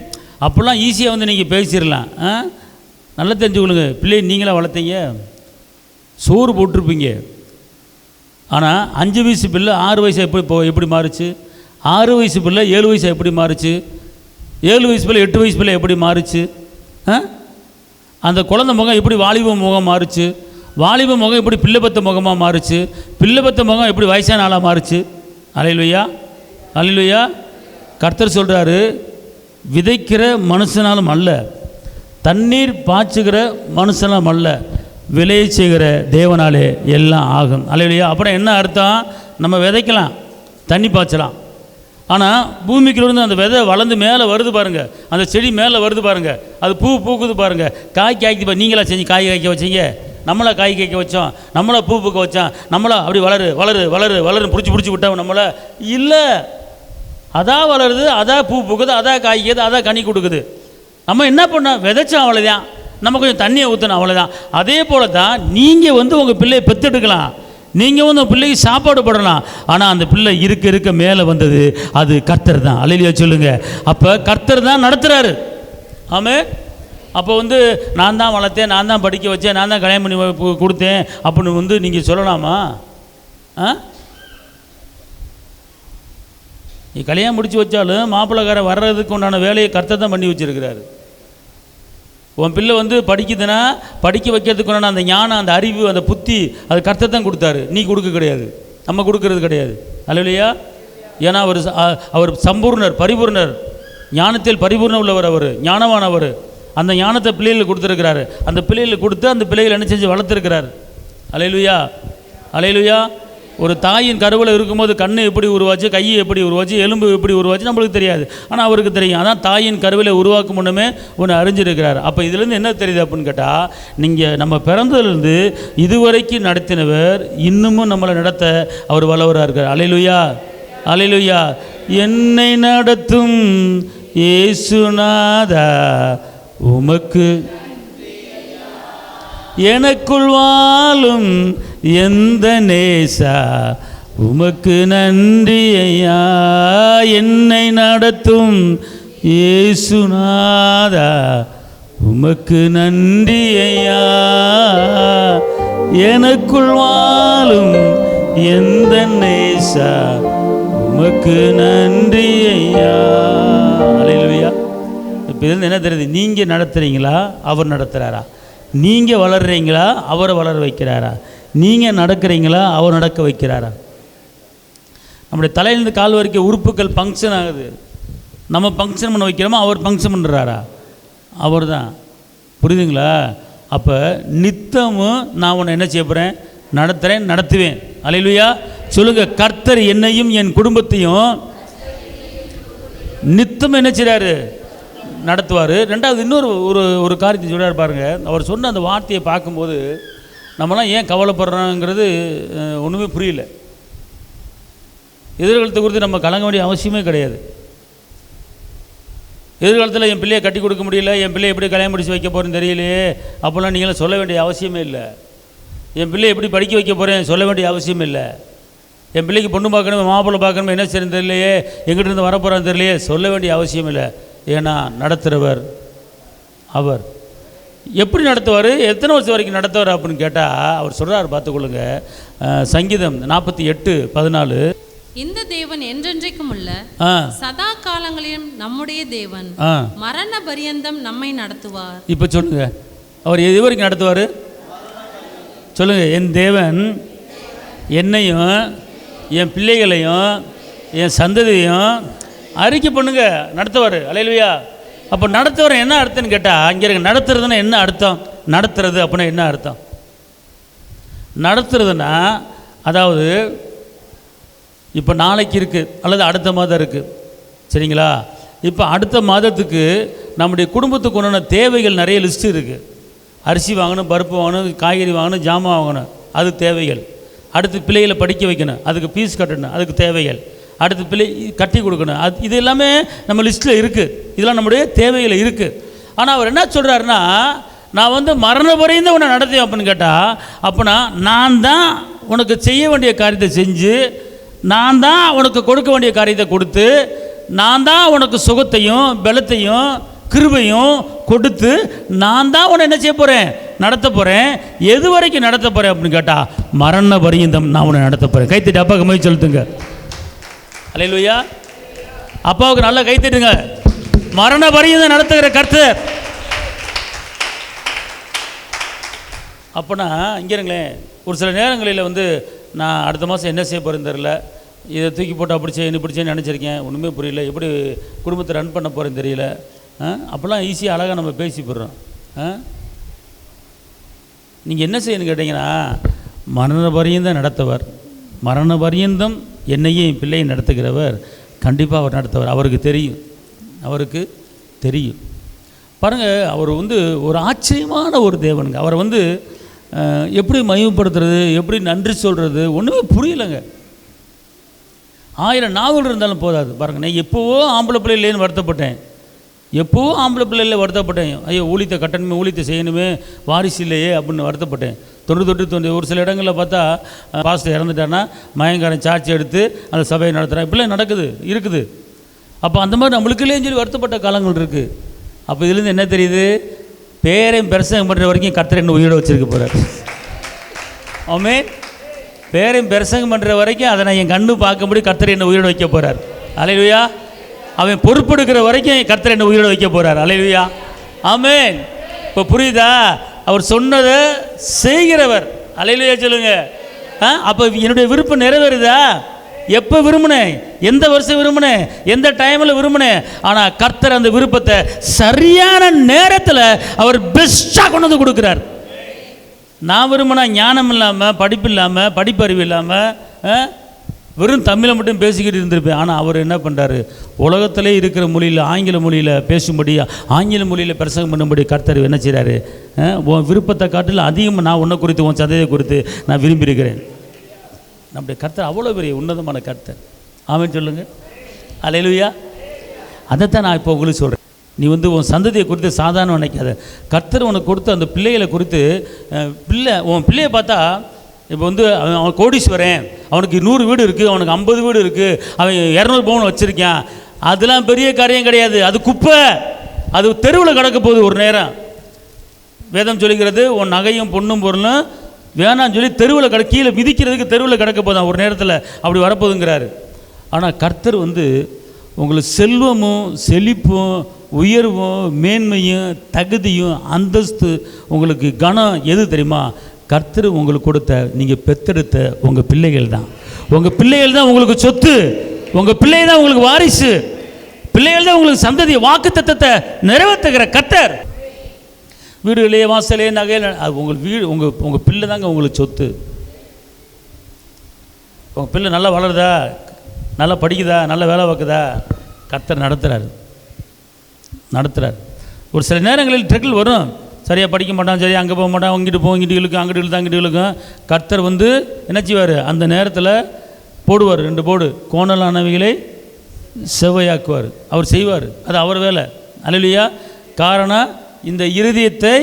அப்போல்லாம் ஈஸியாக நீங்கள் பேசிடலாம். நல்லா தெரிஞ்சுக்கொள்ளுங்க, பிள்ளையை நீங்களாக வளர்த்தீங்க, சோறு போட்டிருப்பீங்க. ஆனால் 5 வயசு பிள்ளை 6 வயசு எப்படி மாறுச்சு, 6 வயசு பிள்ளை 7 வயசு எப்படி மாறுச்சு, 7 வயசு பிள்ளை 8 வயசு பிள்ளை எப்படி மாறுச்சு, அந்த குழந்தை முகம் எப்படி வாலிப முகம் மாறுச்சு, வாலிப முகம் எப்படி பிள்ளை பத்த முகமாக மாறுச்சு, பிள்ளை பத்த முகம் எப்படி வயசான ஆளாக மாறுச்சு. அல்லேலூயா, அல்லேலூயா. கர்த்தர் சொல்கிறாரு, விதைக்கிற மனுஷனாலும் அல்ல, தண்ணீர் பாய்ச்சுகிற மனுஷனாலும் அல்ல, விளைய செய்கிற தேவனாலே எல்லாம் ஆகும். அல்லேலூயா. அப்புறம் என்ன அர்த்தம், நம்ம விதைக்கலாம், தண்ணி பாய்ச்சலாம், ஆனால் பூமிக்குள்ளேருந்து அந்த விதை வளர்ந்து மேலே வருது பாருங்கள், அந்த செடி மேலே வருது பாருங்கள், அது பூ பூக்குது பாருங்கள், காய் காய்க்குது. நீங்களா செஞ்சு காய் காய்க்க வச்சிங்க, நம்மளை காய் காய்க்க வச்சோம், நம்மளை பூ பூக்க வச்சோம், நம்மளை அப்படி வளரு வளரு வளரு வளருன்னு பிடிச்சி விட்டோம் நம்மளை இல்லை. அதான் வளருது, அதான் பூ பூக்குது, அதான் காய்க்குது, அதான் கனி கொடுக்குது. நம்ம என்ன பண்ணோம், விதைச்சோம், அவ்வளோதான். நம்ம கொஞ்சம் தண்ணியை ஊற்றணும், அவ்வளோதான். அதே போல தான் நீங்கள் உங்கள் பிள்ளையை பெற்றெடுக்கலாம், நீங்கள் உங்கள் பிள்ளைக்கு சாப்பாடு போடலாம். ஆனால் அந்த பிள்ளை இருக்க மேலே வந்தது அது கர்த்தர் தான். அல்லேலூயா சொல்லுங்கள். அப்போ கர்த்தர் தான் நடத்துகிறாரு. ஆமென். அப்போ நான் தான் வளர்த்தேன், நான் தான் படிக்க வச்சேன், நான் தான் கல்யாணம் பண்ணி கொடுத்தேன் அப்படின்னு நீங்கள் சொல்லலாமா? நீ கல்யாணம் முடிச்சு வச்சாலும் மாப்பிள்ளைக்காரன் வர்றதுக்கு உண்டான வேலையை கர்த்தர் தான் பண்ணி வச்சுருக்கிறாரு. உன் பிள்ளை படிக்குதுன்னா படிக்க வைக்கிறதுக்கு உண்டான அந்த ஞானம், அந்த அறிவு, அந்த புத்தி அது கர்த்தர் தான் கொடுத்தாரு, நீ கொடுக்க கிடையாது, நம்ம கொடுக்கறது கிடையாது. அல்லேலூயா. ஏன்னா அவர் சம்பூர்ணர், பரிபூர்ணர், ஞானத்தில் பரிபூர்ணம் உள்ளவர், அவர் ஞானவானவர். அந்த ஞானத்தை பிள்ளைகளுக்கு கொடுத்துருக்கிறாரு. அந்த பிள்ளைகளுக்கு கொடுத்து அந்த பிள்ளைகள் என்ன செஞ்சு வளர்த்துருக்கிறார். அல்லேலூயா, அல்லேலூயா. ஒரு தாயின் கருவில் இருக்கும்போது கண்ணு எப்படி உருவாச்சு, கை எப்படி உருவாச்சு, எலும்பு எப்படி உருவாச்சு நம்மளுக்கு தெரியாது. ஆனால் அவருக்கு தெரியும். அதான் தாயின் கருவில் உருவாக்கும் முன்னமே ஒன்று அறிஞ்சிருக்கிறார். அப்போ இதுலேருந்து என்ன தெரியுது அப்படின்னு கேட்டால், நீங்கள் நம்ம பிறந்ததுலேருந்து இதுவரைக்கும் நடத்தினவர் இன்னமும் நம்மளை நடத்த அவர் வல்லவராக இருக்கார். அல்லேலூயா, அல்லேலூயா. என்னை நடத்தும் இயேசுநாதா உமக்கு, எனக்குள் வாழும் எந்த நேசா உமக்கு நன்றி ஐயா. என்னை நடத்தும் இயேசுநாதா உமக்கு நன்றி ஐயா. எனக்குள் வாழும் எந்த நேசா உமக்கு நன்றி ஐயா. அல்லேலூயா. இப்போ இதில் என்ன தெரியுது? நீங்கள் நடத்துகிறீங்களா, அவர் நடத்துகிறாரா? நீங்கள் வளர்கிறீங்களா, அவரை வளர வைக்கிறாரா? நீங்கள் நடக்கிறீங்களா, அவர் நடக்க வைக்கிறாரா? நம்முடைய தலையிலேருந்து கால் வரைக்கும் உறுப்புகள் ஃபங்க்ஷன் ஆகுது. நம்ம ஃபங்க்ஷன் பண்ண வைக்கிறோமா, அவர் ஃபங்க்ஷன் பண்ணுறாரா? அவர் தான். புரியுதுங்களா? அப்போ நித்தமும் நான் உன்னை என்ன செய்ய போகிறேன்? நடத்துகிறேன், நடத்துவேன். அல்லேலூயா. சொல்லுங்கள், கர்த்தர் என்னையும் என் குடும்பத்தையும் நித்தம் என்ன செய்கிறாரு? நடத்துவார். ரெண்டாவது இன்னொரு ஒரு காரியத்தை சொல்கிறார் பாருங்கள். அவர் சொன்ன அந்த வார்த்தையை பார்க்கும்போது நம்மளாம் ஏன் கவலைப்படுறோங்கிறது ஒன்றுமே புரியல. எதிர்காலத்தை குறித்து நம்ம கலங்க வேண்டிய அவசியமே கிடையாது. எதிர்காலத்தில் என் பிள்ளையை கட்டி கொடுக்க முடியல, என் பிள்ளையை எப்படி கல்யாணம் முடிச்சு வைக்க போகிறேன்னு தெரியலையே அப்போல்லாம் நீங்களாம் சொல்ல வேண்டிய அவசியமே இல்லை. என் பிள்ளையை எப்படி படிக்க வைக்க போகிறேன் சொல்ல வேண்டிய அவசியம் இல்லை. என் பிள்ளைக்கு பொண்ணு பார்க்கணும், மாப்பிள்ளை பார்க்கணும், என்ன செய்யணும் தெரியலையே, எங்கிட்டிருந்து வரப்போகிறான்னு தெரியலையே சொல்ல வேண்டிய அவசியம் இல்லை. ஏன்னா நடத்துகிறவர் அவர். எப்படி நடத்துவார், எத்தனை வருஷம் வரைக்கும் நடத்துவார் அப்படின்னு கேட்டால் அவர் சொல்கிறார், பார்த்துக்கொள்ளுங்க. சங்கீதம் 48:14. இந்த தேவன் என்றென்றைக்கும் உள்ள சதா காலங்களிலும் நம்முடைய தேவன், மரண பரியந்தம் நம்மை நடத்துவார். இப்போ சொல்லுங்க, அவர் எது வரைக்கும் நடத்துவார்? சொல்லுங்க. என் தேவன் என்னையும் என் பிள்ளைகளையும் என் சந்ததியையும் அறிக்கை பண்ணுங்க நடத்துவார். அல்லேலூயா. அப்போ நடத்துவார் என்ன அர்த்தம்னு கேட்டால், இங்கே இருக்க நடத்துறதுன்னா என்ன அர்த்தம்? நடத்துறது அப்படின்னா என்ன அர்த்தம்? நடத்துறதுன்னா அதாவது இப்போ நாளைக்கு இருக்குது அல்லது அடுத்த மாதம் இருக்குது, சரிங்களா? இப்போ அடுத்த மாதத்துக்கு நம்முடைய குடும்பத்துக்கு ஒன்றான தேவைகள் நிறைய லிஸ்ட்டு இருக்குது. அரிசி வாங்கணும், பருப்பு வாங்கணும், காய்கறி வாங்கணும், ஜாமான் வாங்கணும், அது தேவைகள். அடுத்து பிள்ளைகளை படிக்க வைக்கணும், அதுக்கு ஃபீஸ் கட்டணும், அதுக்கு தேவைகள். அடுத்து பிள்ளை கட்டி கொடுக்கணும், அது இது எல்லாமே நம்ம லிஸ்ட்டில் இருக்குது. இதெல்லாம் நம்முடைய தேவைகள் இருக்குது. ஆனால் அவர் என்ன சொல்கிறாருன்னா, நான் வந்து மரண வரையும் உன்னை நடத்தேன் அப்படின்னு கேட்டால், அப்போனா நான் தான் உனக்கு செய்ய வேண்டிய காரியத்தை செஞ்சு, நான் தான் உனக்கு கொடுக்க வேண்டிய காரியத்தை கொடுத்து, நான் தான் உனக்கு சுகத்தையும் பலத்தையும் கிருபையும் கொடுத்து, நான் தான் உன்னை என்ன செய்ய போகிறேன்? நடத்த போகிறேன். எது வரைக்கும் நடத்த போகிறேன் அப்படின்னு கேட்டால், மரண பரியந்தம் நான் உன்னை நடத்த போகிறேன். கைத்தட்டி அப்பாவுக்கு போய் சொல்லுங்க. அல்லேலூயா. அப்பாவுக்கு நல்லா கைத்தட்டுங்க. மரண பரியந்தம் நடத்துகிற கர்த்தர். அப்போனா இங்கே இருங்களேன், ஒரு சில நேரங்களில் வந்து நான் அடுத்த மாதம் என்ன செய்ய போகிறேன்னு தெரில, இதை தூக்கி போட்டு அப்படி செய்ய இப்படி செய்ய நினச்சிருக்கேன், ஒன்றுமே புரியல, எப்படி குடும்பத்தை ரன் பண்ண போகிறேன்னு தெரியல. அப்போல்லாம் ஈஸியாக அழகாக நம்ம பேசி போடுறோம். நீங்கள் என்ன செய்யணும்னு கேட்டிங்கன்னா, மரண பரியந்தம் நடத்துவர், மரண பரியந்தம் என்னையும் என் பிள்ளையை நடத்துகிறவர், கண்டிப்பாக அவர் நடத்துவார். அவருக்கு தெரியும், அவருக்கு தெரியும். பாருங்கள், அவர் வந்து ஒரு ஆச்சரியமான ஒரு தேவனுங்க. அவரை வந்து எப்படி மகிமைப்படுத்துறது, எப்படி நன்றி சொல்கிறது ஒன்றுமே புரியலைங்க. 1000 நாவல் இருந்தாலும் போதாது. பாருங்கள், நான் எப்போவோ ஆம்பளை பிள்ளை இல்லைன்னு வருத்தப்பட்டேன், எப்போவோ ஆம்பளை பிள்ளையில் வருத்தப்பட்டேன். ஐயோ ஊழியத்தை கட்டணுமே, ஊழியத்தை செய்யணுமே, வாரிசு இல்லையே அப்படின்னு வருத்தப்பட்டேன். தொண்ணூறு ஒரு சில இடங்களில் பார்த்தா பாஸ்டர் இறந்துட்டான்னா மயங்காரன் சாட்சி எடுத்து அந்த சபையை நடத்துகிறான். இப்படிலாம் இருக்குது. அப்போ அந்த மாதிரி நம்மளுக்குள்ளேயும் சொல்லி வருத்தப்பட்ட காலங்கள் இருக்குது. அப்போ இதுலேருந்து என்ன தெரியுது? பேரையும் பெருசகம் பண்ணுற வரைக்கும் கர்த்தர் என்ன உயிரோட வச்சுருக்க போகிறார். ஆமே. பேரையும் பெருசகம் பண்ணுற வரைக்கும் அதை நான் என் கண்ணு பார்க்கும்படி கர்த்தர் என்ன உயிரோட வைக்க போகிறார். அல்லேலூயா. அவன் பொறுப்பெடுக்கிற வரைக்கும் கர்த்தர் என்ன உயிரோட வைக்க போகிறார். அல்லேலூயா. ஆமென். இப்போ புரியுதா? அவர் சொன்னதை செய்கிறவர். அல்லேலூயா சொல்லுங்க. அப்போ என்னுடைய விருப்பம் நிறைவேறுதா? எப்போ விரும்பினேன், எந்த வருஷம் விரும்பினேன், எந்த டைமில் விரும்பினேன். ஆனால் கர்த்தர் அந்த விருப்பத்தை சரியான நேரத்தில் அவர் பெஸ்ட்டாக கொண்டு வந்து கொடுக்குறார். நான் விரும்பினா ஞானம் இல்லாமல், படிப்பு இல்லாமல், படிப்பறிவு இல்லாமல் வெறும் தமிழை மட்டும் பேசிக்கிட்டு இருந்திருப்பேன். ஆனால் அவர் என்ன பண்ணுறாரு, உலகத்திலே இருக்கிற மொழியில், ஆங்கில மொழியில் பேசும்படி, ஆங்கில மொழியில் பிரசங்கம் பண்ணும்படி கர்த்தர் என்ன செய்கிறாரு, உன் விருப்பத்தை காட்டில் அதிகமாக நான் உன்னை குறித்து, உன் சதையை குறித்து நான் விரும்பியிருக்கிறேன். நம்முடைய கர்த்தர் அவ்வளோ பெரிய உன்னதமான கர்த்தர். ஆமென் சொல்லுங்கள். அல்லேலூயா. அதைத்தான் நான் இப்போ உங்களுக்கு சொல்கிறேன். நீ உன் சந்ததியை குறித்து சாதாரண நினைக்காத. கர்த்தர் உனக்கு கொடுத்து அந்த பிள்ளைகளை குறித்து, உன் பிள்ளையை பார்த்தா இப்போ அவன் கோடீஸ்வரன், அவனுக்கு 100 வீடு இருக்குது, அவனுக்கு 50 வீடு இருக்குது, அவன் 200 பவுன் வச்சுருக்கான். அதெல்லாம் பெரிய காரியம் கிடையாது. அது குப்பை. அது தெருவில் கிடக்க போகுது ஒரு நேரம். வேதம் சொல்லிக்கிறது, உன் நகையும் பொண்ணும் பொருளும் வேணான்னு சொல்லி தெருவில் கீழே மிதிக்கிறதுக்கு தெருவில் கிடக்க போதான் ஒரு நேரத்தில், அப்படி வரப்போகுதுங்கிறாரு. ஆனால் கர்த்தர் உங்களுக்கு செல்வமும் செழிப்பும் உயர்வும் மேன்மையும் தகுதியும் அந்தஸ்து, உங்களுக்கு கனம் எது தெரியுமா? கர்த்தர் உங்களுக்கு கொடுத்த, நீங்கள் பெற்றெடுத்த உங்கள் பிள்ளைகள் தான். உங்கள் பிள்ளைகள் தான் உங்களுக்கு சொத்து. உங்கள் பிள்ளைகள் தான் உங்களுக்கு வாரிசு. பிள்ளைகள் தான் உங்களுக்கு சந்ததி. வாக்குத்தத்தத்தை நிறைவேற்றுகிற கர்த்தர். வீடுகளே, வாசலே, நகையில, அது உங்கள் வீடு, உங்கள் பிள்ளை தாங்க உங்களுக்கு சொத்து. உங்கள் பிள்ளை நல்லா வளருதா, நல்லா படிக்குதா, நல்ல வேலை பார்க்குதா, கர்த்தர் நடத்துகிறார். ஒரு சில நேரங்களில் ட்ரக்கில் வரும். சரியாக படிக்க மாட்டான், சரியாக அங்கே போக மாட்டான், அங்கிட்டு போகும், இங்கிட்டு இழுக்கும், அங்கிட்டு இழுத்தான், அங்கிட்டு இழுக்கும். கர்த்தர் என்ன செய்வார், அந்த நேரத்தில் போடுவார் 2 போடு, கோணலானவைகளை செவ்வையாக்குவார். அவர் செய்வார். அது அவர் வேலை. அல்லேலூயா. காரணம், இந்த இருதயத்தை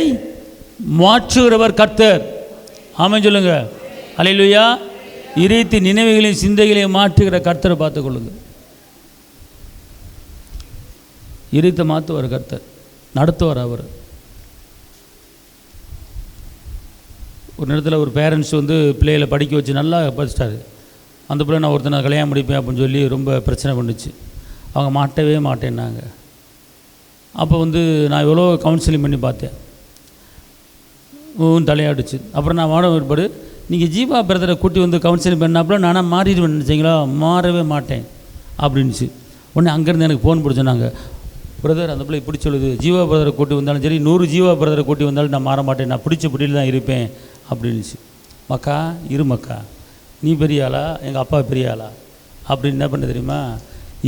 மாற்றுகிறவர் கர்த்தர். ஆமென் சொல்லுங்க. அல்லேலூயா. இதயத்தின் நினைவுகளையும் சிந்தைகளையும் மாற்றுகிற கர்த்தரை பார்த்துக்கொள்ளுங்க. இதயத்தை மாற்றுவார் கர்த்தர், நடத்துவார் அவர். ஒரு நேரத்தில் ஒரு பேரண்ட்ஸ் பிள்ளைகளை படிக்க வச்சு நல்லா படிச்சிட்டாரு. அந்த பிள்ளை நான் ஒருத்தனை கல்யாணம் முடிப்பேன் அப்படின்னு சொல்லி ரொம்ப பிரச்சனை பண்ணுச்சு. அவங்க மாட்டவே மாட்டேன்னாங்க. அப்போ நான் எவ்வளோ கவுன்சிலிங் பண்ணி பார்த்தேன். தலையாடுச்சு. அப்புறம் நான் வாட ஒருபாடு, நீங்கள் ஜீவா பிரதரை கூட்டி கவுன்சிலிங் பண்ணாப்புல நானாக மாறிடுவேன் நினச்சிங்களா? மாறவே மாட்டேன் அப்படின்ச்சு. உடனே அங்கேருந்து எனக்கு ஃபோன் பிடிச்சோன்னாங்க, பிரதர் அந்த பிள்ளை இப்படி சொல்லுது, ஜீவா பிரதரை கூட்டி வந்தாலும் சரி, 100 ஜீவா பிரதரை கூட்டி வந்தாலும் நான் மாற மாட்டேன், நான் பிடிச்ச பிடியில் தான் இருப்பேன் அப்படின்னுச்சு. மக்கா இரு மக்கா, நீ பெரிய ஆளா, எங்கள் அப்பா பெரிய ஆளா அப்படின்னு என்ன பண்ண தெரியுமா?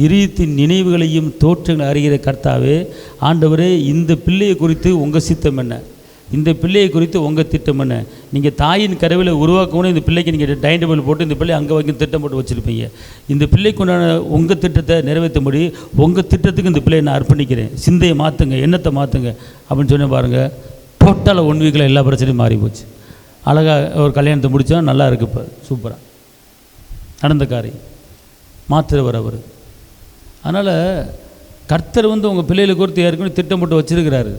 இதயத்தின் நினைவுகளையும் தோற்றங்களை அறிகிற கர்த்தாவே, ஆண்டவரே, இந்த பிள்ளையை குறித்து உங்கள் சித்தம் என்ன, இந்த பிள்ளையை குறித்து உங்கள் திட்டம் என்ன? நீங்கள் தாயின் கருவில் உருவாக்கணும். இந்த பிள்ளைக்கு நீங்கள் டைனிங் டேபிள் போட்டு இந்த பிள்ளை அங்கே வைக்க திட்டம் போட்டு வச்சுருப்பீங்க. இந்த பிள்ளைக்கு உண்டான உங்கள் திட்டத்தை நிறைவேற்றும்படி உங்கள் திட்டத்துக்கு இந்த பிள்ளையை நான் அர்ப்பணிக்கிறேன். சிந்தையை மாற்றுங்க, எண்ணத்தை மாற்றுங்க அப்படின்னு சொன்ன பாருங்கள். டோட்டலாக 1 வீக்கில் எல்லா பிரச்சனையும் மாறி போச்சு. அழகாக ஒரு கல்யாணத்தை முடித்தா நல்லா இருக்குது. இப்போ சூப்பராக நடந்த காரியம். மாற்றுறவர் அவர். அதனால் கர்த்தர் உங்கள் பிள்ளைகளை குறித்து ஏற்கனவே திட்டம் போட்டு வச்சுருக்கிறாரு.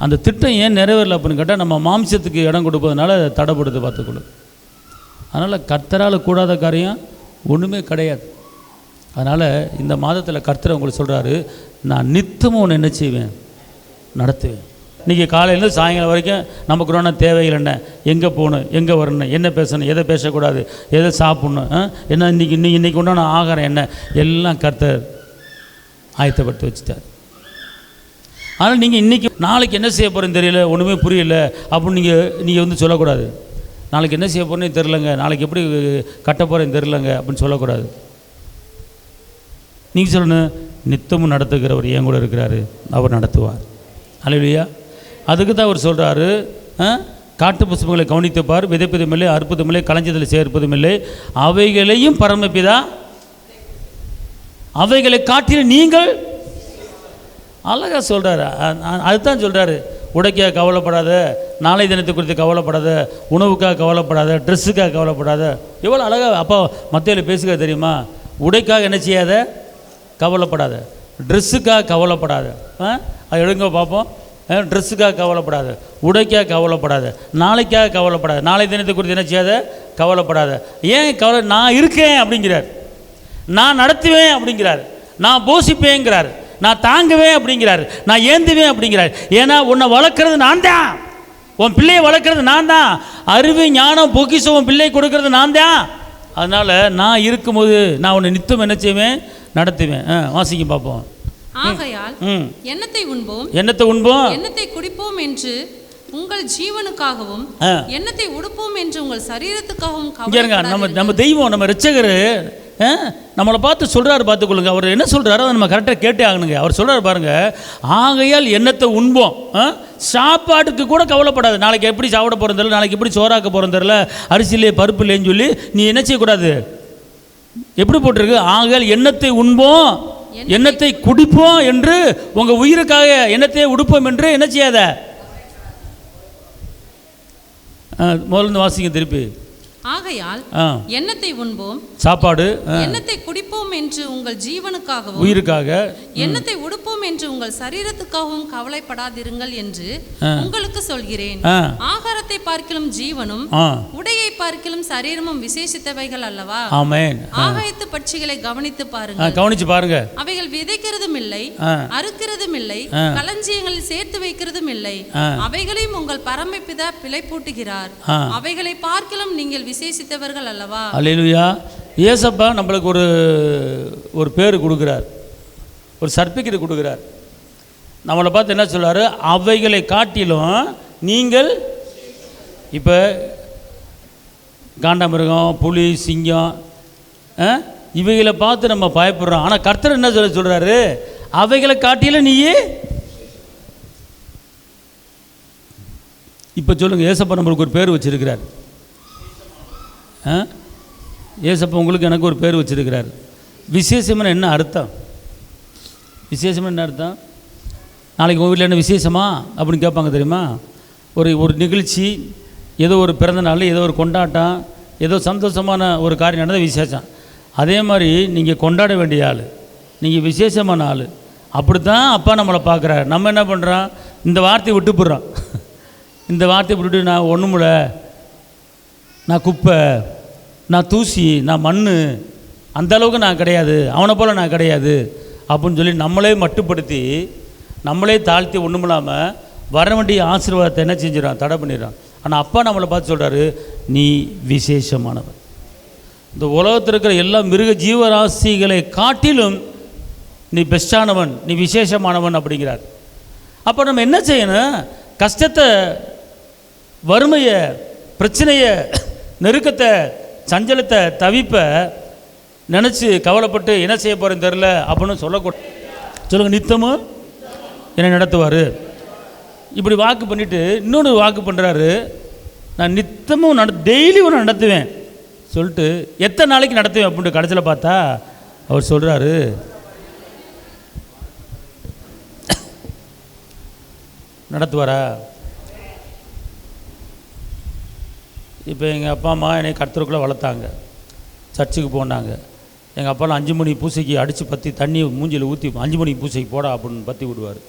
அந்த திட்டம் ஏன் நிறைவேறல அப்படின்னு கேட்டால், நம்ம மாம்சத்துக்கு இடம் கொடுப்பதனால தடைப்படுத்து பார்த்துக்கொள்ளும். அதனால் கர்த்தரால் கூடாத காரியம் ஒன்றுமே கிடையாது. அதனால் இந்த மாதத்தில் கர்த்தர் உங்களுக்கு சொல்கிறாரு, நான் நித்தமும் ஒன்று என்ன செய்வேன், நடத்துவேன். இன்றைக்கி காலையிலேருந்து சாயங்காலம் வரைக்கும் நமக்கு உண்டான தேவைகள் என்ன, எங்கே போகணும், எங்கே வரணும், என்ன பேசணும், எதை பேசக்கூடாது, எதை சாப்பிட்ணும், என்ன இன்றைக்கி உண்டான ஆகாரம் என்ன, எல்லாம் கர்த்தர் ஆயத்தப்படுத்தி வச்சுட்டார். ஆனால் நீங்கள் இன்றைக்கி நாளைக்கு என்ன செய்ய போகிறேன்னு தெரியல, ஒன்றுமே புரியல அப்படின்னு நீங்கள் சொல்லக்கூடாது. நாளைக்கு என்ன செய்ய போகிறேன்னு தெரிலங்க, நாளைக்கு எப்படி கட்ட போகிறேன்னு தெரிலங்க அப்படின்னு சொல்லக்கூடாது. நீங்கள் சொல்லணும், நித்தமும் நடத்துகிறவர் என் கூட இருக்கிறாரு, அவர் நடத்துவார். அல்லேலூயா. அதுக்கு தான் அவர் சொல்கிறாரு, காட்டு புஷ்பங்களை கவனித்துப்பார், விதைப்பதும் இல்லை, அற்புதம் இல்லை, களஞ்சத்தில் சேர்ப்பதும் இல்லை, அவைகளையும் பரமபிதா அவைகளை காட்டில நீங்கள். அழகாக சொல்கிறாரு. அதுதான் சொல்கிறாரு, உடைக்காக கவலைப்படாத, நாளை தினத்தை குறித்து கவலைப்படாத, உணவுக்காக கவலைப்படாத, ட்ரெஸ்ஸுக்காக கவலைப்படாத. எவ்வளோ அழகாக அப்பா மத்தியில் பேசுகிற தெரியுமா? உடைக்காக என்ன செய்யாத, கவலைப்படாத, ட்ரெஸ்ஸுக்காக கவலைப்படாத. அது எடுங்க பார்ப்போம். ட்ரெஸ்ஸுக்காக கவலைப்படாத, உடைக்காக கவலைப்படாத, நாளைக்காக கவலைப்படாத, நாளை தினத்தை குறித்து என்ன செய்யாத, கவலைப்படாத. ஏன் கவலை? நான் இருக்கேன் அப்படிங்கிறார், நான் நடத்துவேன் அப்படிங்கிறார், நான் போஷிப்பேங்கிறார், நான் தாங்குவேன் அப்படிங்கிறார், நான் ஏந்துவேன் அப்படிங்கிறார். ஏன்னா உன்னை வளர்க்குறது நான் தான், உன் பிள்ளையை வளர்க்குறது நான் தான், அறிவு ஞானம் பொக்கிஷம் உன் பிள்ளை கொடுக்கறது நான் தான். அதனால் நான் இருக்கும்போது நான் உன்னை நித்தம் என்ன செய்வேன், நடத்துவேன். வாசிக்க பார்ப்போம். ஆகையால் எண்ணத்தை உண்போம், எண்ணத்தை உண்போம், எண்ணத்தை குடிப்போம் என்று உங்கள் ஜீவனுக்காகவும் எண்ணத்தை உடுப்போம் என்று உங்கள் சரீரத்துக்காகவும் நம்ம தெய்வம், நம்ம ரட்சகர் நம்மளை பார்த்து சொல்கிறாரு, பார்த்துக்கொள்ளுங்க. அவர் என்ன சொல்கிறாரோ அதை நம்ம கரெக்டாக கேட்டே ஆகணுங்க. அவர் சொல்கிறார் பாருங்க, ஆகையால் எண்ணத்தை உண்போம். சாப்பாட்டுக்கு கூட கவலைப்படாது. நாளைக்கு எப்படி சாப்பிட போகிறோம் தெரியல, நாளைக்கு எப்படி சோறாக்க போகிறோம் தெரியல, அரிசியிலே பருப்பு இல்லைன்னு சொல்லி நீ என்ன செய்யக்கூடாது. எப்படி போட்டிருக்கு, ஆகையால் எண்ணத்தை உண்போம், எண்ணத்தை குடிப்போம் என்று உங்கள் உயிருக்காக எண்ணத்தை உடுப்போம் என்று என்ன செய்யாத. முதல்ல வாசிங்க திருப்பி. ஆகையால் எண்ணத்தை உண்போம், சாப்பாடு, எண்ணத்தை குடிப்போம் என்று உங்கள் ஜீவனுக்காகவும் உயிருக்காக, எண்ணத்தை உடுப்போம் என்று உங்கள் சரீரத்துக்காகவும் கவலைப்படாதிருங்கள் என்று உங்களுக்கு சொல்கிறேன். ஆகாரத்தை பார்க்கிலும் ஜீவனும் உடையை பார்க்கிலும் சரீரமும் விசேஷித்தவைகள் அல்லவா? ஆமென். ஆகாயத்து பட்சிகளை கவனித்து பாருங்கள், கவனிச்சு பாருங்க. அவைகள் விதைக்கிறதும் இல்லை, அறுக்கிறதும் இல்லை, களஞ்சியங்களில் சேர்த்து வைக்கிறதும் இல்லை, அவைகளையும் உங்கள் பரமபிதா பிழைப்பூட்டுகிறார். அவைகளை பார்க்கிலும் நீங்கள் விசேஷித்தவர்கள் அல்லவா? அல்லேலூயா. ஏசப்பா நம்மளுக்கு ஒரு பேர் கொடுக்குறார், ஒரு சர்டிஃபிகேட் கொடுக்குறார். நம்மளை பார்த்து என்ன சொல்றாரு, அவைகளை காட்டிலும் நீங்கள். இப்போ காண்டாமிருகம், புலி, சிங்கம் இவைகளை பார்த்து நம்ம பயப்படுறோம். ஆனால் கர்த்தர் என்ன சொல்றாரு, அவைகளை காட்டிலும் நீயே. இப்போ சொல்லுங்க, ஏசப்பா நம்மளுக்கு ஒரு பேர் வச்சிருக்கிறார். ஏசப்பா உங்களுக்கு எனக்கு ஒரு பேர் வச்சிருக்கிறார். விசேஷம்னு என்ன அர்த்தம்? விசேஷம்னு என்ன அர்த்தம்? நாளைக்கு உங்கள் வீட்டில் என்ன விசேஷமா அப்படின்னு கேட்பாங்க தெரியுமா? ஒரு நிகழ்ச்சி, ஏதோ ஒரு பிறந்த நாள், ஏதோ ஒரு கொண்டாட்டம், ஏதோ சந்தோஷமான ஒரு காரியம் நடந்த விசேஷம். அதே மாதிரி நீங்கள் கொண்டாட வேண்டிய ஆள், நீங்கள் விசேஷமான ஆள். அப்படித்தான் அப்பா நம்மளை பார்க்குறாரு. நம்ம என்ன பண்ணுறோம், இந்த வார்த்தையை விட்டு போடுறோம். இந்த வார்த்தையை விட்டுட்டு நான் ஒன்றுமில்ல, நான் குப்பை, நான் தூசி, நான் மண், அந்தளவுக்கு நான் கிடையாது, அவனை போல் நான் கிடையாது அப்படின்னு சொல்லி நம்மளே மட்டுப்படுத்தி, நம்மளே தாழ்த்தி ஒன்றுமில்லாமல் வர வேண்டிய ஆசீர்வாதத்தை என்ன செஞ்சிடறான், தடை பண்ணிடுறான். ஆனால் அப்பா நம்மளை பார்த்து சொல்கிறாரு, நீ விசேஷமானவன். இந்த உலகத்தில் இருக்கிற எல்லா மிருக ஜீவராசிகளை காட்டிலும் நீ பெஸ்டானவன், நீ விசேஷமானவன் அப்படிங்கிறார். அப்போ நம்ம என்ன செய்யணும், கஷ்டத்தை, வறுமையை, பிரச்சனையை, நெருக்கத்தை, சஞ்சலத்தை, தவிப்பை நினச்சி கவலைப்பட்டு என்ன செய்ய போகிறேன்னு தெரில அப்படின்னு சொல்லக்கூடாது. சொல்லுங்கள், நித்தமும் என்னை நடத்துவார். இப்படி வாக்கு பண்ணிவிட்டு இன்னொன்று வாக்கு பண்ணுறாரு, நான் நித்தமும் டெய்லி ஒன்று நடத்துவேன் சொல்லிட்டு எத்தனை நாளைக்கு நடத்துவேன் அப்படின்ட்டு கடைசியில் பார்த்தா அவர் சொல்கிறாரு, நடத்துவாரா? இப்போ எங்கள் அப்பா அம்மா என்னை கர்த்தருக்குள்ளே வளர்த்தாங்க, சர்ச்சுக்கு போனாங்க. எங்கள் அப்பாலாம் 5 மணி பூசைக்கு அடித்து பற்றி தண்ணி மூஞ்சியில் ஊற்றி 5 மணிக்கு பூசைக்கு போடா அப்படின்னு பற்றி விடுவார்.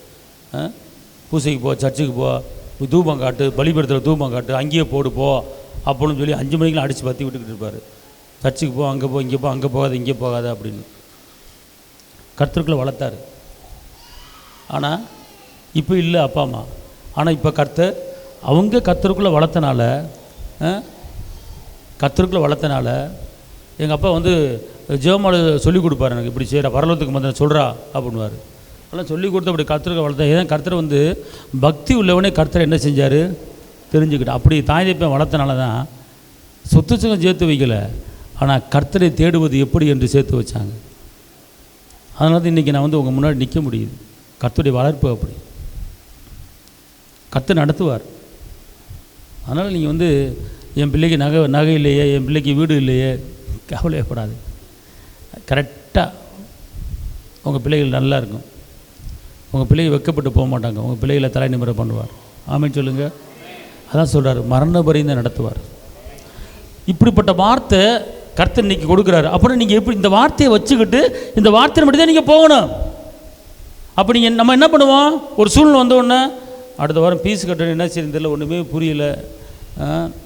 பூசைக்கு போ, சர்ச்சுக்கு போ, தூபம் காட்டு, பலிபீடத்தில் தூபம் காட்டு, அங்கேயே போடு போ அப்படின்னு சொல்லி 5 மணிக்கெலாம் அடித்து பற்றி விட்டுக்கிட்டு இருப்பார். சர்ச்சுக்கு போ, அங்கே போ, இங்கே போ, அங்கே போகாத, இங்கே போகாத அப்படின்னு கர்த்தருக்குள்ளே வளர்த்தார். ஆனால் இப்போ இல்லை அப்பா அம்மா. ஆனால் இப்போ அவங்க கர்த்தருக்குள்ளே வளர்த்தனால எங்கள் அப்பா வந்து ஜெபமாலை சொல்லிக் கொடுப்பார். எனக்கு இப்படி செய்கிற பரலோகத்துக்கு வந்து சொல்கிறா அப்படின்வார். அதெல்லாம் சொல்லி கொடுத்து அப்படி கர்த்தருக்கு வளர்த்தா. ஏன் கர்த்தர் வந்து பக்தி உள்ளவனே கர்த்தர் என்ன செஞ்சார் தெரிஞ்சுக்கிட்டு. அப்படி தாய் தப்பை வளர்த்தனால தான் சொத்து சுகம் சேர்த்து வைக்கலை, ஆனால் கர்த்தரை தேடுவது எப்படி என்று சேர்த்து வச்சாங்க. அதனால தான் இன்றைக்கி நான் வந்து உங்கள் முன்னாடி நிற்க முடியுது. கர்த்தருடைய வளர்ப்பு அப்படி, கர்த்தர் நடத்துவார். அதனால் நீங்கள் வந்து என் பிள்ளைக்கு நகை இல்லையே, என் பிள்ளைக்கு வீடு இல்லையே கவலையப்படாது. கரெக்டாக உங்கள் பிள்ளைகள் நல்லா இருக்கும். உங்கள் பிள்ளைகள் வெட்கப்பட்டு போக மாட்டாங்க. உங்கள் பிள்ளைகளை தலை நிமிர பண்ணுவார். ஆமென் சொல்லுங்கள். அதான் சொல்கிறார், மரண பரியந்தம் நடத்துவார். இப்படிப்பட்ட வார்த்தை கர்த்தர் இன்னைக்கு கொடுக்குறாரு. அப்புறம் நீங்கள் எப்படி இந்த வார்த்தையை வச்சுக்கிட்டு இந்த வார்த்தையை மட்டும் தான் நீங்கள் போகணும். அப்போ நீங்கள் நம்ம என்ன பண்ணுவோம், ஒரு சூழ்நிலை வந்த உடனே அடுத்த வாரம் ஃபீஸ் கட்டணும், என்ன சரி தெரியல, ஒன்றுமே புரியல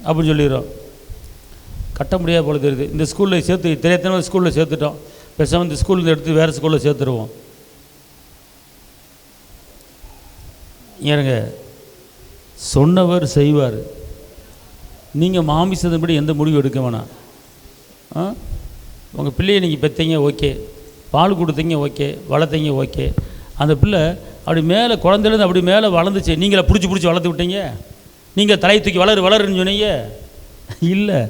அப்படின்னு சொல்லிடுறோம். கட்ட முடியாது போல தெரியுது. இந்த ஸ்கூலில் தெரியாத ஸ்கூலில் சேர்த்துட்டோம், பேசாமல் இந்த ஸ்கூலில் எடுத்து வேறு ஸ்கூலில் சேர்த்துருவோம். ஏங்க, சொன்னவர் செய்வார். நீங்கள் மாமிசத்தின்படி எந்த முடிவு எடுக்க வேணாம். உங்கள் பிள்ளையை நீங்கள் பெற்றீங்க, ஓகே, பால் கொடுத்தீங்க, ஓகே, வளர்த்தீங்க, ஓகே, அந்த பிள்ளை அப்படி மேலே குழந்தைலேருந்து அப்படி மேலே வளர்ந்துச்சு, நீங்களே பிடிச்சி வளர்த்து விட்டீங்க, நீங்கள் தலையை தூக்கி வளருன்னு சொன்னீங்க. இல்லை,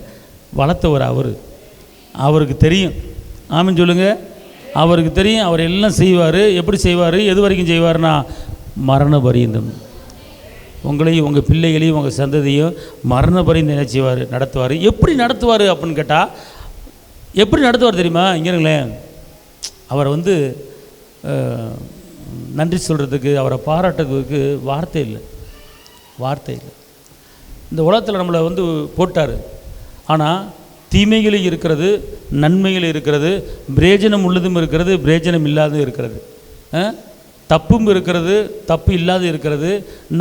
வளர்த்தவர் அவருக்கு தெரியும். ஆமென் சொல்லுங்கள். அவருக்கு தெரியும், அவர் எல்லாம் செய்வார். எப்படி செய்வார், எது வரைக்கும் செய்வார்னா மரண பரியந்தம். உங்களையும் உங்கள் பிள்ளைகளையும் உங்கள் சந்ததியும் மரண பரியந்தம் என்ன செய்வார், நடத்துவார். எப்படி நடத்துவார் அப்படின்னு கேட்டால், எப்படி நடத்துவார் தெரியுமா? இங்கேங்களேன், அவரை நன்றி சொல்கிறதுக்கு, அவரை பாராட்டுறதுக்கு வார்த்தை இல்லை. இந்த உலகத்தில் நம்மளை போட்டார். ஆனால் தீமைகளும் இருக்கிறது, நன்மைகளும் இருக்கிறது, பிரயோஜனம் உள்ளதும் இருக்கிறது, பிரயோஜனம் இல்லாததும் இருக்கிறது. தப்பும் இருக்கிறது, தப்பு இல்லாத இருக்கிறது,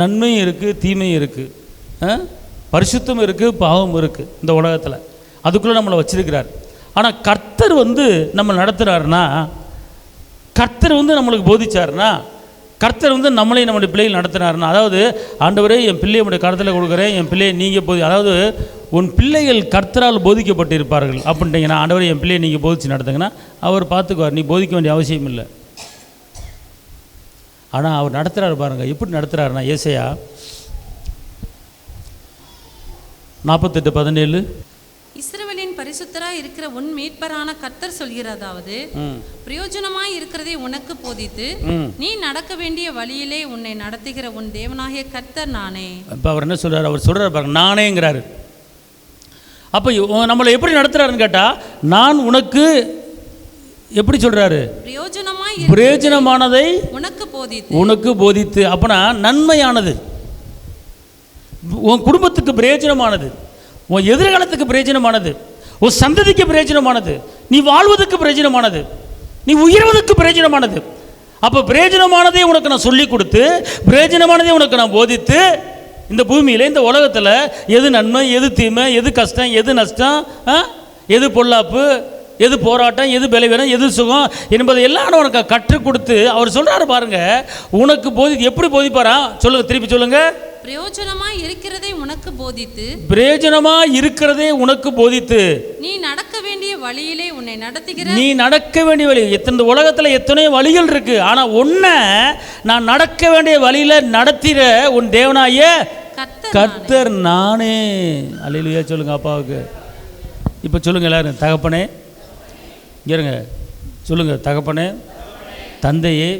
நன்மையும் இருக்குது, தீமையும் இருக்குது, பரிசுத்தம் இருக்குது, பாவம் இருக்குது இந்த உலகத்தில். அதுக்குள்ளே நம்மளை வச்சிருக்கிறார். ஆனால் கர்த்தர் நம்ம நடத்துகிறாருன்னா, கர்த்தர் நம்மளுக்கு போதிச்சாருன்னா, கர்த்தர் நம்மளையும் நம்முடைய பிள்ளைகள் நடத்தினாருன்னா, அதாவது ஆண்டவரே என் பிள்ளையை உடைய கருத்தில் கொடுக்குறேன், என் பிள்ளையை நீங்கள் அதாவது உன் பிள்ளைகள் கர்த்தரால் போதிக்கப்பட்டு இருப்பார்கள் அப்படின்ட்டிங்கன்னா, ஆண்டவரே என் பிள்ளையை நீங்கள் போதிச்சு நடத்துங்கன்னா அவர் பார்த்துக்குவார், நீ போதிக்க வேண்டிய அவசியம் இல்லை. ஆனால் அவர் நடத்துகிறார் பாருங்கள். எப்படி நடத்துகிறாருன்னா, ஏசாயா 48:17, இஸ்ரவேலின் பரிசுத்தராய் இருக்கிற உன் மீட்பரான கர்த்தர் சொல்கிறதாவது, பிரயோஜனமாய் இருக்கிறதை உனக்கு போதித்து நீ நடக்க வேண்டிய வழியிலே உன்னை நடத்துகிற உன் தேவனாகிய கர்த்தர் நானே. இப்போ அவர் என்ன சொல்கிறார், அவர் சொல்கிறார் பாருங்க, நானேங்கிறாரு. அப்போ நம்மளை எப்படி நடத்துகிறாருன்னு கேட்டால், நான் உனக்கு எப்படி சொல்கிறாரு, பிரயோஜனமானதை உனக்கு போதித்து. அப்போனா நன்மையானது, உன் குடும்பத்துக்கு பிரயோஜனமானது, உன் எதிர்காலத்துக்கு பிரயோஜனமானது, உன் சந்ததிக்கு பிரயோஜனமானது, நீ வாழ்வதற்கு பிரயோஜனமானது, நீ உயர்வதற்கு பிரயோஜனமானது. அப்போ பிரயோஜனமானதை உனக்கு நான் சொல்லி கொடுத்து, பிரயோஜனமானதை உனக்கு நான் போதித்து, இந்த பூமியில் இந்த உலகத்தில் எது நன்மை, எது தீமை, எது கஷ்டம், எது நஷ்டம், எது பொல்லாப்பு, எது போராட்டம், எது பலவீனம், எது சுகம் என்பதை எல்லாம் உனக்கு கற்றுக் கொடுத்து அவர் சொல்கிறாரு பாருங்க. உனக்கு எப்படி போதிப்பாரா சொல்லுங்க, திருப்பி சொல்லுங்க. பிரயோஜனமாய் இருக்கிறதை உனக்கு போதித்து, பிரயோஜனமாய் இருக்கிறதை உனக்கு போதித்து, நீ நடக்க வேண்டிய வழியிலே உன்னை நடத்துகிற, நீ நடக்க வேண்டிய வழி. இந்த உலகத்தில் எத்தனை வழிகள் இருக்கு, ஆனால் உன்னை நான் நடக்க வேண்டிய வழியில நடத்திற உன் தேவனாய கர்த்தர் நானே. அல்லேலூயா சொல்லுங்க அப்பாவுக்கு. இப்போ சொல்லுங்க எல்லாரும், தகப்பனே இங்க சொல்லுங்க, தகப்பனே தந்தையே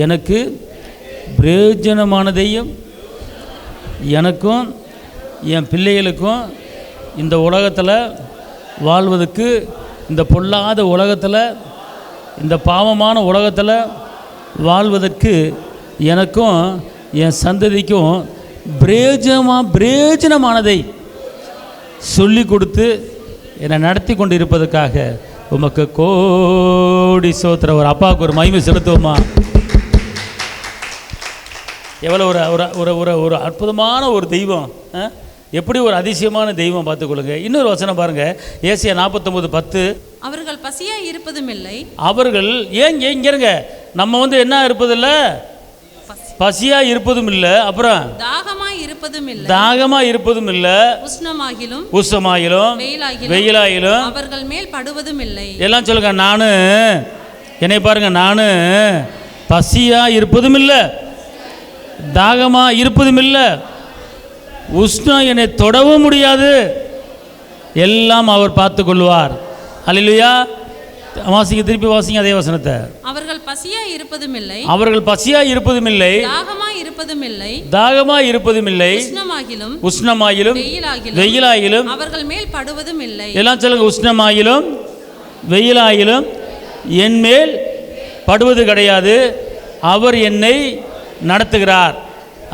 எனக்கு பிரயோஜனமானதையும் எனக்கும் என் பிள்ளைகளுக்கும் இந்த உலகத்தில் வாழ்வதற்கு, இந்த பொல்லாத உலகத்தில், இந்த பாவமான உலகத்தில் வாழ்வதற்கு எனக்கும் என் சந்ததிக்கும் பிரயோஜனமானதை சொல்லி கொடுத்து என்னை நடத்தி கொண்டு இருப்பதற்காக உமக்கு கோடி சோத்திரம். ஒரு அப்பாவுக்கு ஒரு மகிமை செலுத்துவோமா? எவ்வளோ ஒரு அற்புதமான ஒரு தெய்வம், எப்படி ஒரு அதிசயமான தெய்வம் பார்த்துக்கொள்ளுங்க. இன்னொரு வசனம் பாருங்க, ஏசாயா 49:10, அவர்கள் பசியாக இருப்பதும் இல்லை. அவர்கள் இங்க நம்ம என்ன இருப்பதில்லை, பசியாக இருப்பதும் இல்லை, அப்புறம் தாகமாக இருப்பதும் இல்லை, உஷ்ணமாகிலும் வெயிலாகிலும் அவர்கள் மேல் படுவதும் இல்லை. எல்லாம் சொல்லுங்க, நானு என்னை பாருங்க, நானு பசியாக இருப்பதும் இல்லை, தாகமாக இருப்பதும் இல்லை, உஷ்ணம் என்னை தொடவும் முடியாது, எல்லாம் அவர் பார்த்து கொள்வார். அல்லேலூயா. வாசிங்க, திருப்பி வாசிங்க அதே வசனத்தை. அவர்கள் பசியா இருப்பதும் இல்லை, அவர்கள் பசியா இருப்பதும் இல்லை, தாகமாய் இருப்பதும் இல்லை, உஷ்ணமாகிலும் வெயிலாகிலும் அவர்கள் மேல் படுவதும் இல்லை. எல்லாம் சொல்லுங்க, உஷ்ணமாகிலும் வெயிலாகிலும் என் மேல் படுவது கிடையாது, அவர் என்னை நடத்துகிறார்.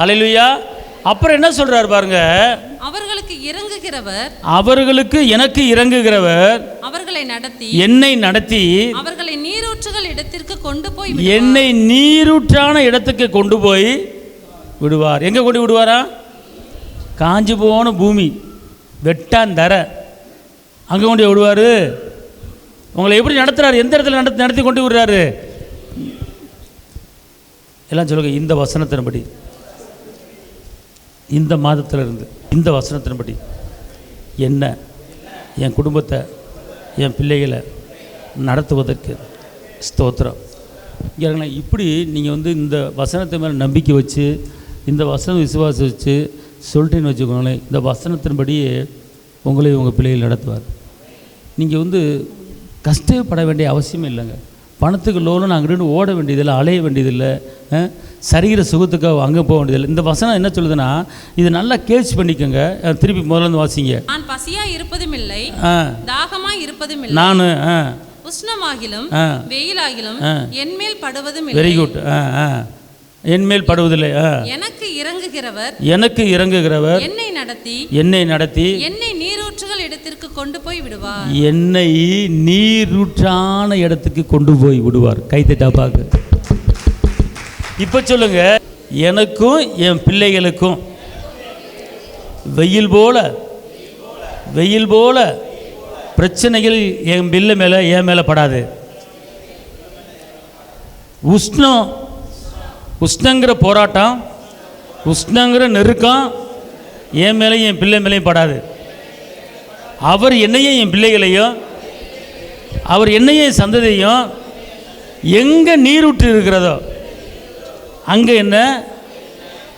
அல்லேலூயா. அப்புறம் என்ன சொல்றார் பாருங்க, அவர்களுக்கு எனக்கு இறங்குகிறவர் என்னை நடத்தி அவர்களை நீரூற்றுகள் இடத்திற்கு கொண்டு போய் என்னை நீரூற்றான இடத்துக்கு கொண்டு போய் விடுவார். எங்க கொண்டு விடுவாரா? காஞ்சி போன பூமி, வெட்டாந்தர, அங்க கொண்டு விடுவாரு. உங்களை எப்படி நடத்துறாரு, எந்த இடத்துல நடத்தி கொண்டு விடுறாரு? எல்லாம் சொல்லுங்க, இந்த வசனத்தின்படி, இந்த மாதத்திலிருந்து இந்த வசனத்தின்படி என்ன, என் குடும்பத்தை, என் பிள்ளைகளை நடத்துவதற்கு. ஸ்தோத்திரம். இங்கே இப்படி நீங்கள் வந்து இந்த வசனத்தை மேலே நம்பிக்கை வச்சு, இந்த வசனம் விசுவாசம் வச்சு சொல்லிட்டேன்னு வச்சுக்கோங்களேன், இந்த வசனத்தின்படியே உங்களை உங்கள் பிள்ளைகள் நடத்துவார். நீங்கள் வந்து கஷ்டப்பட வேண்டிய அவசியமே இல்லைங்க. பணத்துக்கு லோனும் அங்கிட்டு ஓட வேண்டியதில்லை, அலைய வேண்டியதில்லை, சரீர சுகத்துக்காக அங்கே போக வேண்டியதில்லை. இந்த வசனம் என்ன சொல்லுதுன்னா, இது நல்லா கேட்ச் பண்ணிக்கோங்க. திருப்பி முதல்ல வாசிங்க. நான் பசியாக இருப்பதும் இல்லை, தாகமாக இருப்பதும் இல்லை, நான் உஷ்ணமாகிலும் வெயிலாகிலும் என்மேல் படுவதும் இல்லை. Very good. என்மேல் படுவதில்லை. எனக்கு இறங்குகிறவர் என்னை நடத்தி என்னை நீரூற்றுகள் இடத்திற்கு கொண்டு போய் விடுவார். என்னை நீரூற்றான இடத்துக்கு கொண்டு போய் விடுவார். கைத்தட்டாப்பாக்கு. இப்ப சொல்லுங்க, எனக்கும் என் பிள்ளைகளுக்கும் வெயில் போல பிரச்சனைகள் என் பிள்ளை மேலே என் மேலே படாது. உஷ்ணங்கிற போராட்டம், உஷ்ணங்கிற நெருக்கம் என் மேலேயும் என் பிள்ளை மேலேயும் படாது. அவர் என்னையும் என் பிள்ளைகளையும், அவர் என்னையும் சந்ததியையும் எங்கே நீரூற்று இருக்கிறதோ அங்கே என்ன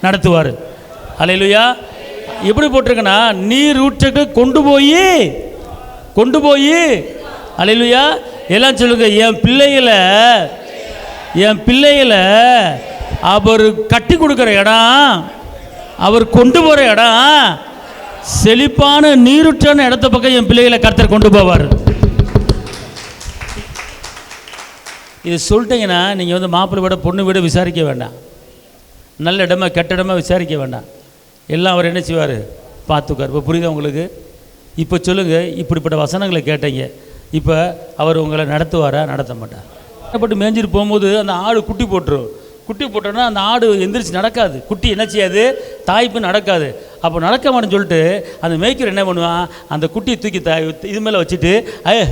நடத்துவார். அல்லேலூயா. எப்படி போட்டிருக்கேன்னா, நீரூற்றுக்கு கொண்டு போய் அல்லேலூயா. எல்லாம் சொல்லுங்க, என் பிள்ளைகளை அவர் கட்டி கொடுக்குற இடம், அவர் கொண்டு போகிற இடம், செழிப்பான நீருற்றான இடத்த பக்கம் என் பிள்ளைகளை கர்த்தர் கொண்டு போவார். இது சொல்லிட்டீங்கன்னா நீங்கள் வந்து மாப்பிள்ளை விட பொண்ணு விட விசாரிக்க வேண்டாம், நல்ல இடமா கெட்ட இடமா விசாரிக்க வேண்டாம். எல்லாம் அவர் என்ன செய்வார், பார்த்துக்கார். இப்போ புரியுதா உங்களுக்கு? இப்போ சொல்லுங்கள், இப்படிப்பட்ட வசனங்களை கேட்டீங்க, இப்போ அவர் உங்களை நடத்துவாரா, நடத்த மாட்டார்? பட்டு மேய்ஞ்சிட்டு போகும்போது அந்த ஆடு குட்டி போட்டோன்னா அந்த ஆடு எந்திரிச்சு நடக்காது. குட்டி என்ன செய்யாது, தாய்ப்பு நடக்காது. அப்போ நடக்க மாட்டேன்னு சொல்லிட்டு அந்த மேய்க்கிற என்ன பண்ணுவான், அந்த குட்டியை தூக்கி இது மேலே வச்சுட்டு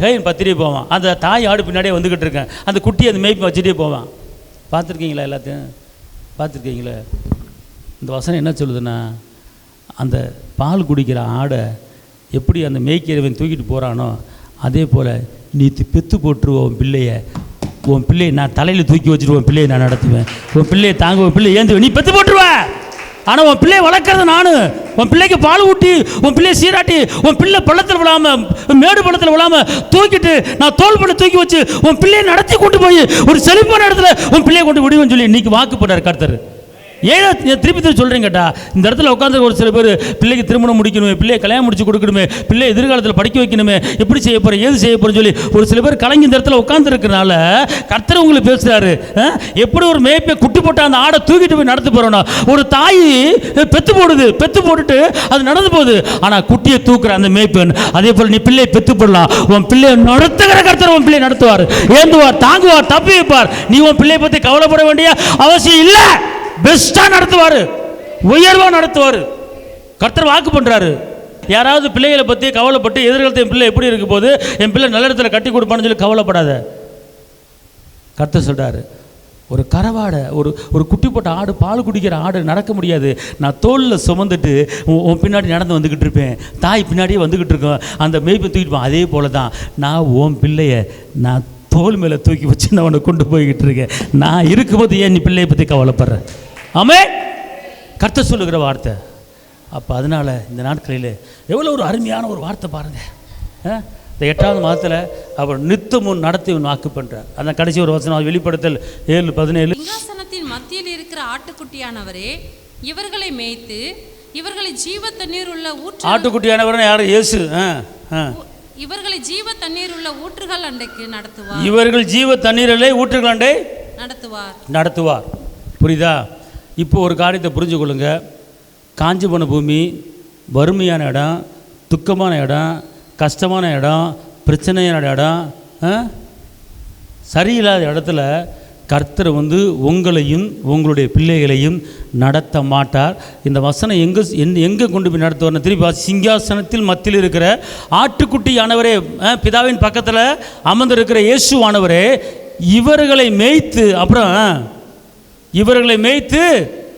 ஹேன்னு பத்திரியே போவான். அந்த தாய் ஆடு பின்னாடியே வந்துக்கிட்டு இருக்கேன், அந்த குட்டியை அந்த மேய்ப்பு வச்சுட்டே போவான். பார்த்துருக்கீங்களா? எல்லாத்தையும் பார்த்துருக்கீங்களா? இந்த வசனம் என்ன சொல்லுதுன்னா, அந்த பால் குடிக்கிற ஆடை எப்படி அந்த மேய்க்கிறவன் தூக்கிட்டு போகிறானோ, அதே போல் நீ பெத்து போட்டுருவோம் உன் பிள்ளையை நான் தலையில் தூக்கி வச்சுட்டு உன் பிள்ளையை நான் நடத்துவேன். உன் பிள்ளையை தாங்க, உன் பிள்ளையை ஏந்து நீ பெத்து போட்டுருவேன். ஆனால் உன் பிள்ளையை வளர்க்குறது நான். உன் பிள்ளைக்கு பால் ஊட்டி, உன் பிள்ளையை சீராட்டி, உன் பிள்ளை பள்ளத்தில் விழாமல், மேடு பள்ளத்தில் விழாமல் தூக்கிட்டு நான் தோல் பண்ணி தூக்கி வச்சு உன் பிள்ளையை நடத்தி கொண்டு போய் ஒரு செழிப்பான இடத்துல உன் பிள்ளையை கொண்டு விடுவேன்னு சொல்லி இன்னைக்கு வாக்கு போட்டார் கர்த்தர். ஏன் திருப்பி சொல்கிறேன் கேட்டா, இந்த இடத்துல உட்காந்து ஒரு சில பேர் பிள்ளைக்கு திருமணம் முடிக்கணுமே, பிள்ளையை கல்யாணம் முடிச்சு கொடுக்கணுமே, பிள்ளை எதிர்காலத்தில் படிக்க வைக்கணுமே, எப்படி செய்ய போகிறேன், ஏது செய்ய போகிறேன்னு சொல்லி ஒரு சில பேர் கலங்கி இந்த இடத்துல உட்காந்து இருக்கிறனால கர்த்தர் உங்களுக்கு பேசுகிறாரு. எப்படி ஒரு மேய்ப்பை குட்டி போட்டு அந்த ஆடை தூக்கிட்டு போய் நடத்த போகிறோன்னா, ஒரு தாய் பெத்து போட்டுட்டு அது நடந்து போகுது, ஆனால் குட்டியை தூக்குற அந்த மேய்ப்பன். அதே போல் நீ பிள்ளையை பெத்து போடலாம், உன் பிள்ளையை நடத்துகிற கர்த்தர் உன் பிள்ளையை நடத்துவார், ஏந்துவார், தாங்குவார், தப்பி வைப்பார். நீ உன் பிள்ளையை பற்றி கவலைப்பட வேண்டிய அவசியம் இல்லை. பெஸ்ட்டாக நடத்துவார், உயர்வாக நடத்துவார். கர்த்தர் வாக்கு பண்ணுறாரு. யாராவது பிள்ளைகளை பற்றி கவலைப்பட்டு எதிர்காலத்தில் என் பிள்ளை எப்படி இருக்க போது, என் பிள்ளை நல்ல இடத்துல கட்டி கொடுப்பான்னு சொல்லி கவலைப்படாத. கர்த்தர் சொல்கிறாரு, ஒரு கறவாடை, ஒரு குட்டி போட்ட ஆடு, பால் குடிக்கிற ஆடு நடக்க முடியாது. நான் தோளில் சுமந்துட்டு உன் பின்னாடி நடந்து வந்துக்கிட்டு இருப்பேன், தாய் பின்னாடியே வந்துக்கிட்டு இருக்கோம், அந்த மேய்ப்பை தூக்கிட்டுப்பேன். அதே போல தான் நான் உன் பிள்ளைய நான் தோல் மேலே தூக்கி வச்சு நான் உன்னை கொண்டு போய்கிட்டு இருக்கேன். நான் இருக்கும்போது ஏன் நீ பிள்ளையை பற்றி கவலைப்படுறேன்? ஆமே, கர்த்தர் சொல்லுகிற வார்த்தை. அப்போ அதனால் இந்த நாட்களில் எவ்வளோ ஒரு அருமையான ஒரு வார்த்தை பாருங்கள். இந்த 8வது மாதத்தில் அவர் நித்தமும் நடத்தி வாக்கு பண்ணுறார். அந்த கடைசி ஒரு வசனம் வெளிப்படுத்தல் 7:17. சிங்காசனத்தின் மத்தியில் இருக்கிற ஆட்டுக்குட்டியானவரே இவர்களை மேய்த்து இவர்களை ஜீவ தண்ணீர் உள்ள ஊற்று. ஆட்டுக்குட்டியானவர் யார்? இயேசு. இவர்களை ஜீவ தண்ணீர் உள்ள ஊற்றுகள் அண்டைக்கு நடத்துவார். இவர்கள் ஜீவ தண்ணீரிலே ஊற்றுகள் அண்டை நடத்துவார். புரியுதா? இப்போ ஒரு காரியத்தை புரிஞ்சு கொள்ளுங்க. காஞ்சி போன பூமி, வறுமையான இடம், துக்கமான இடம், கஷ்டமான இடம், பிரச்சனையான இடம், சரியில்லாத இடத்துல கர்த்தர் வந்து உங்களையும் உங்களுடைய பிள்ளைகளையும் நடத்த மாட்டார். இந்த வசனம் எங்கே கொண்டு போய் நடத்துவார்னு திருப்பி, சிங்காசனத்தில் மத்தியில் இருக்கிற ஆட்டுக்குட்டியானவரே, பிதாவின் பக்கத்தில் அமர்ந்திருக்கிற இயேசுவானவரே இவர்களை மேய்த்து, அப்புறம் இவர்களை மேய்த்து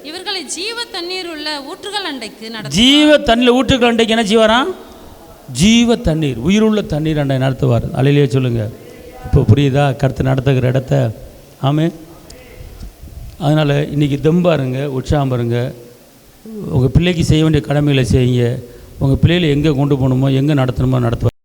இவர்களை ஜீவ தண்ணீர் உள்ள ஊற்றுகள் அண்டைக்கு நடத்துவார். ஜீவ தண்ணீர் ஊற்றுகள் அண்டைக்கு என்ன செய்வாராம்? ஜீவ தண்ணீர், உயிருள்ள தண்ணீர் அண்டை நடத்துவார். அல்லேலூயா சொல்லுங்கள். இப்போ புரியுதா கர்த்தர் நடத்துகிற இடத்த? ஆமென். அதனால் இன்றைக்கி தெம்பாருங்க, உற்சாகம் பாருங்க. உங்கள் பிள்ளைக்கு செய்ய வேண்டிய கடமைகளை செய்யுங்க. உங்கள் பிள்ளைகளை எங்கே கொண்டு போகணுமோ, எங்கே நடத்தணுமோ நடத்துவார்.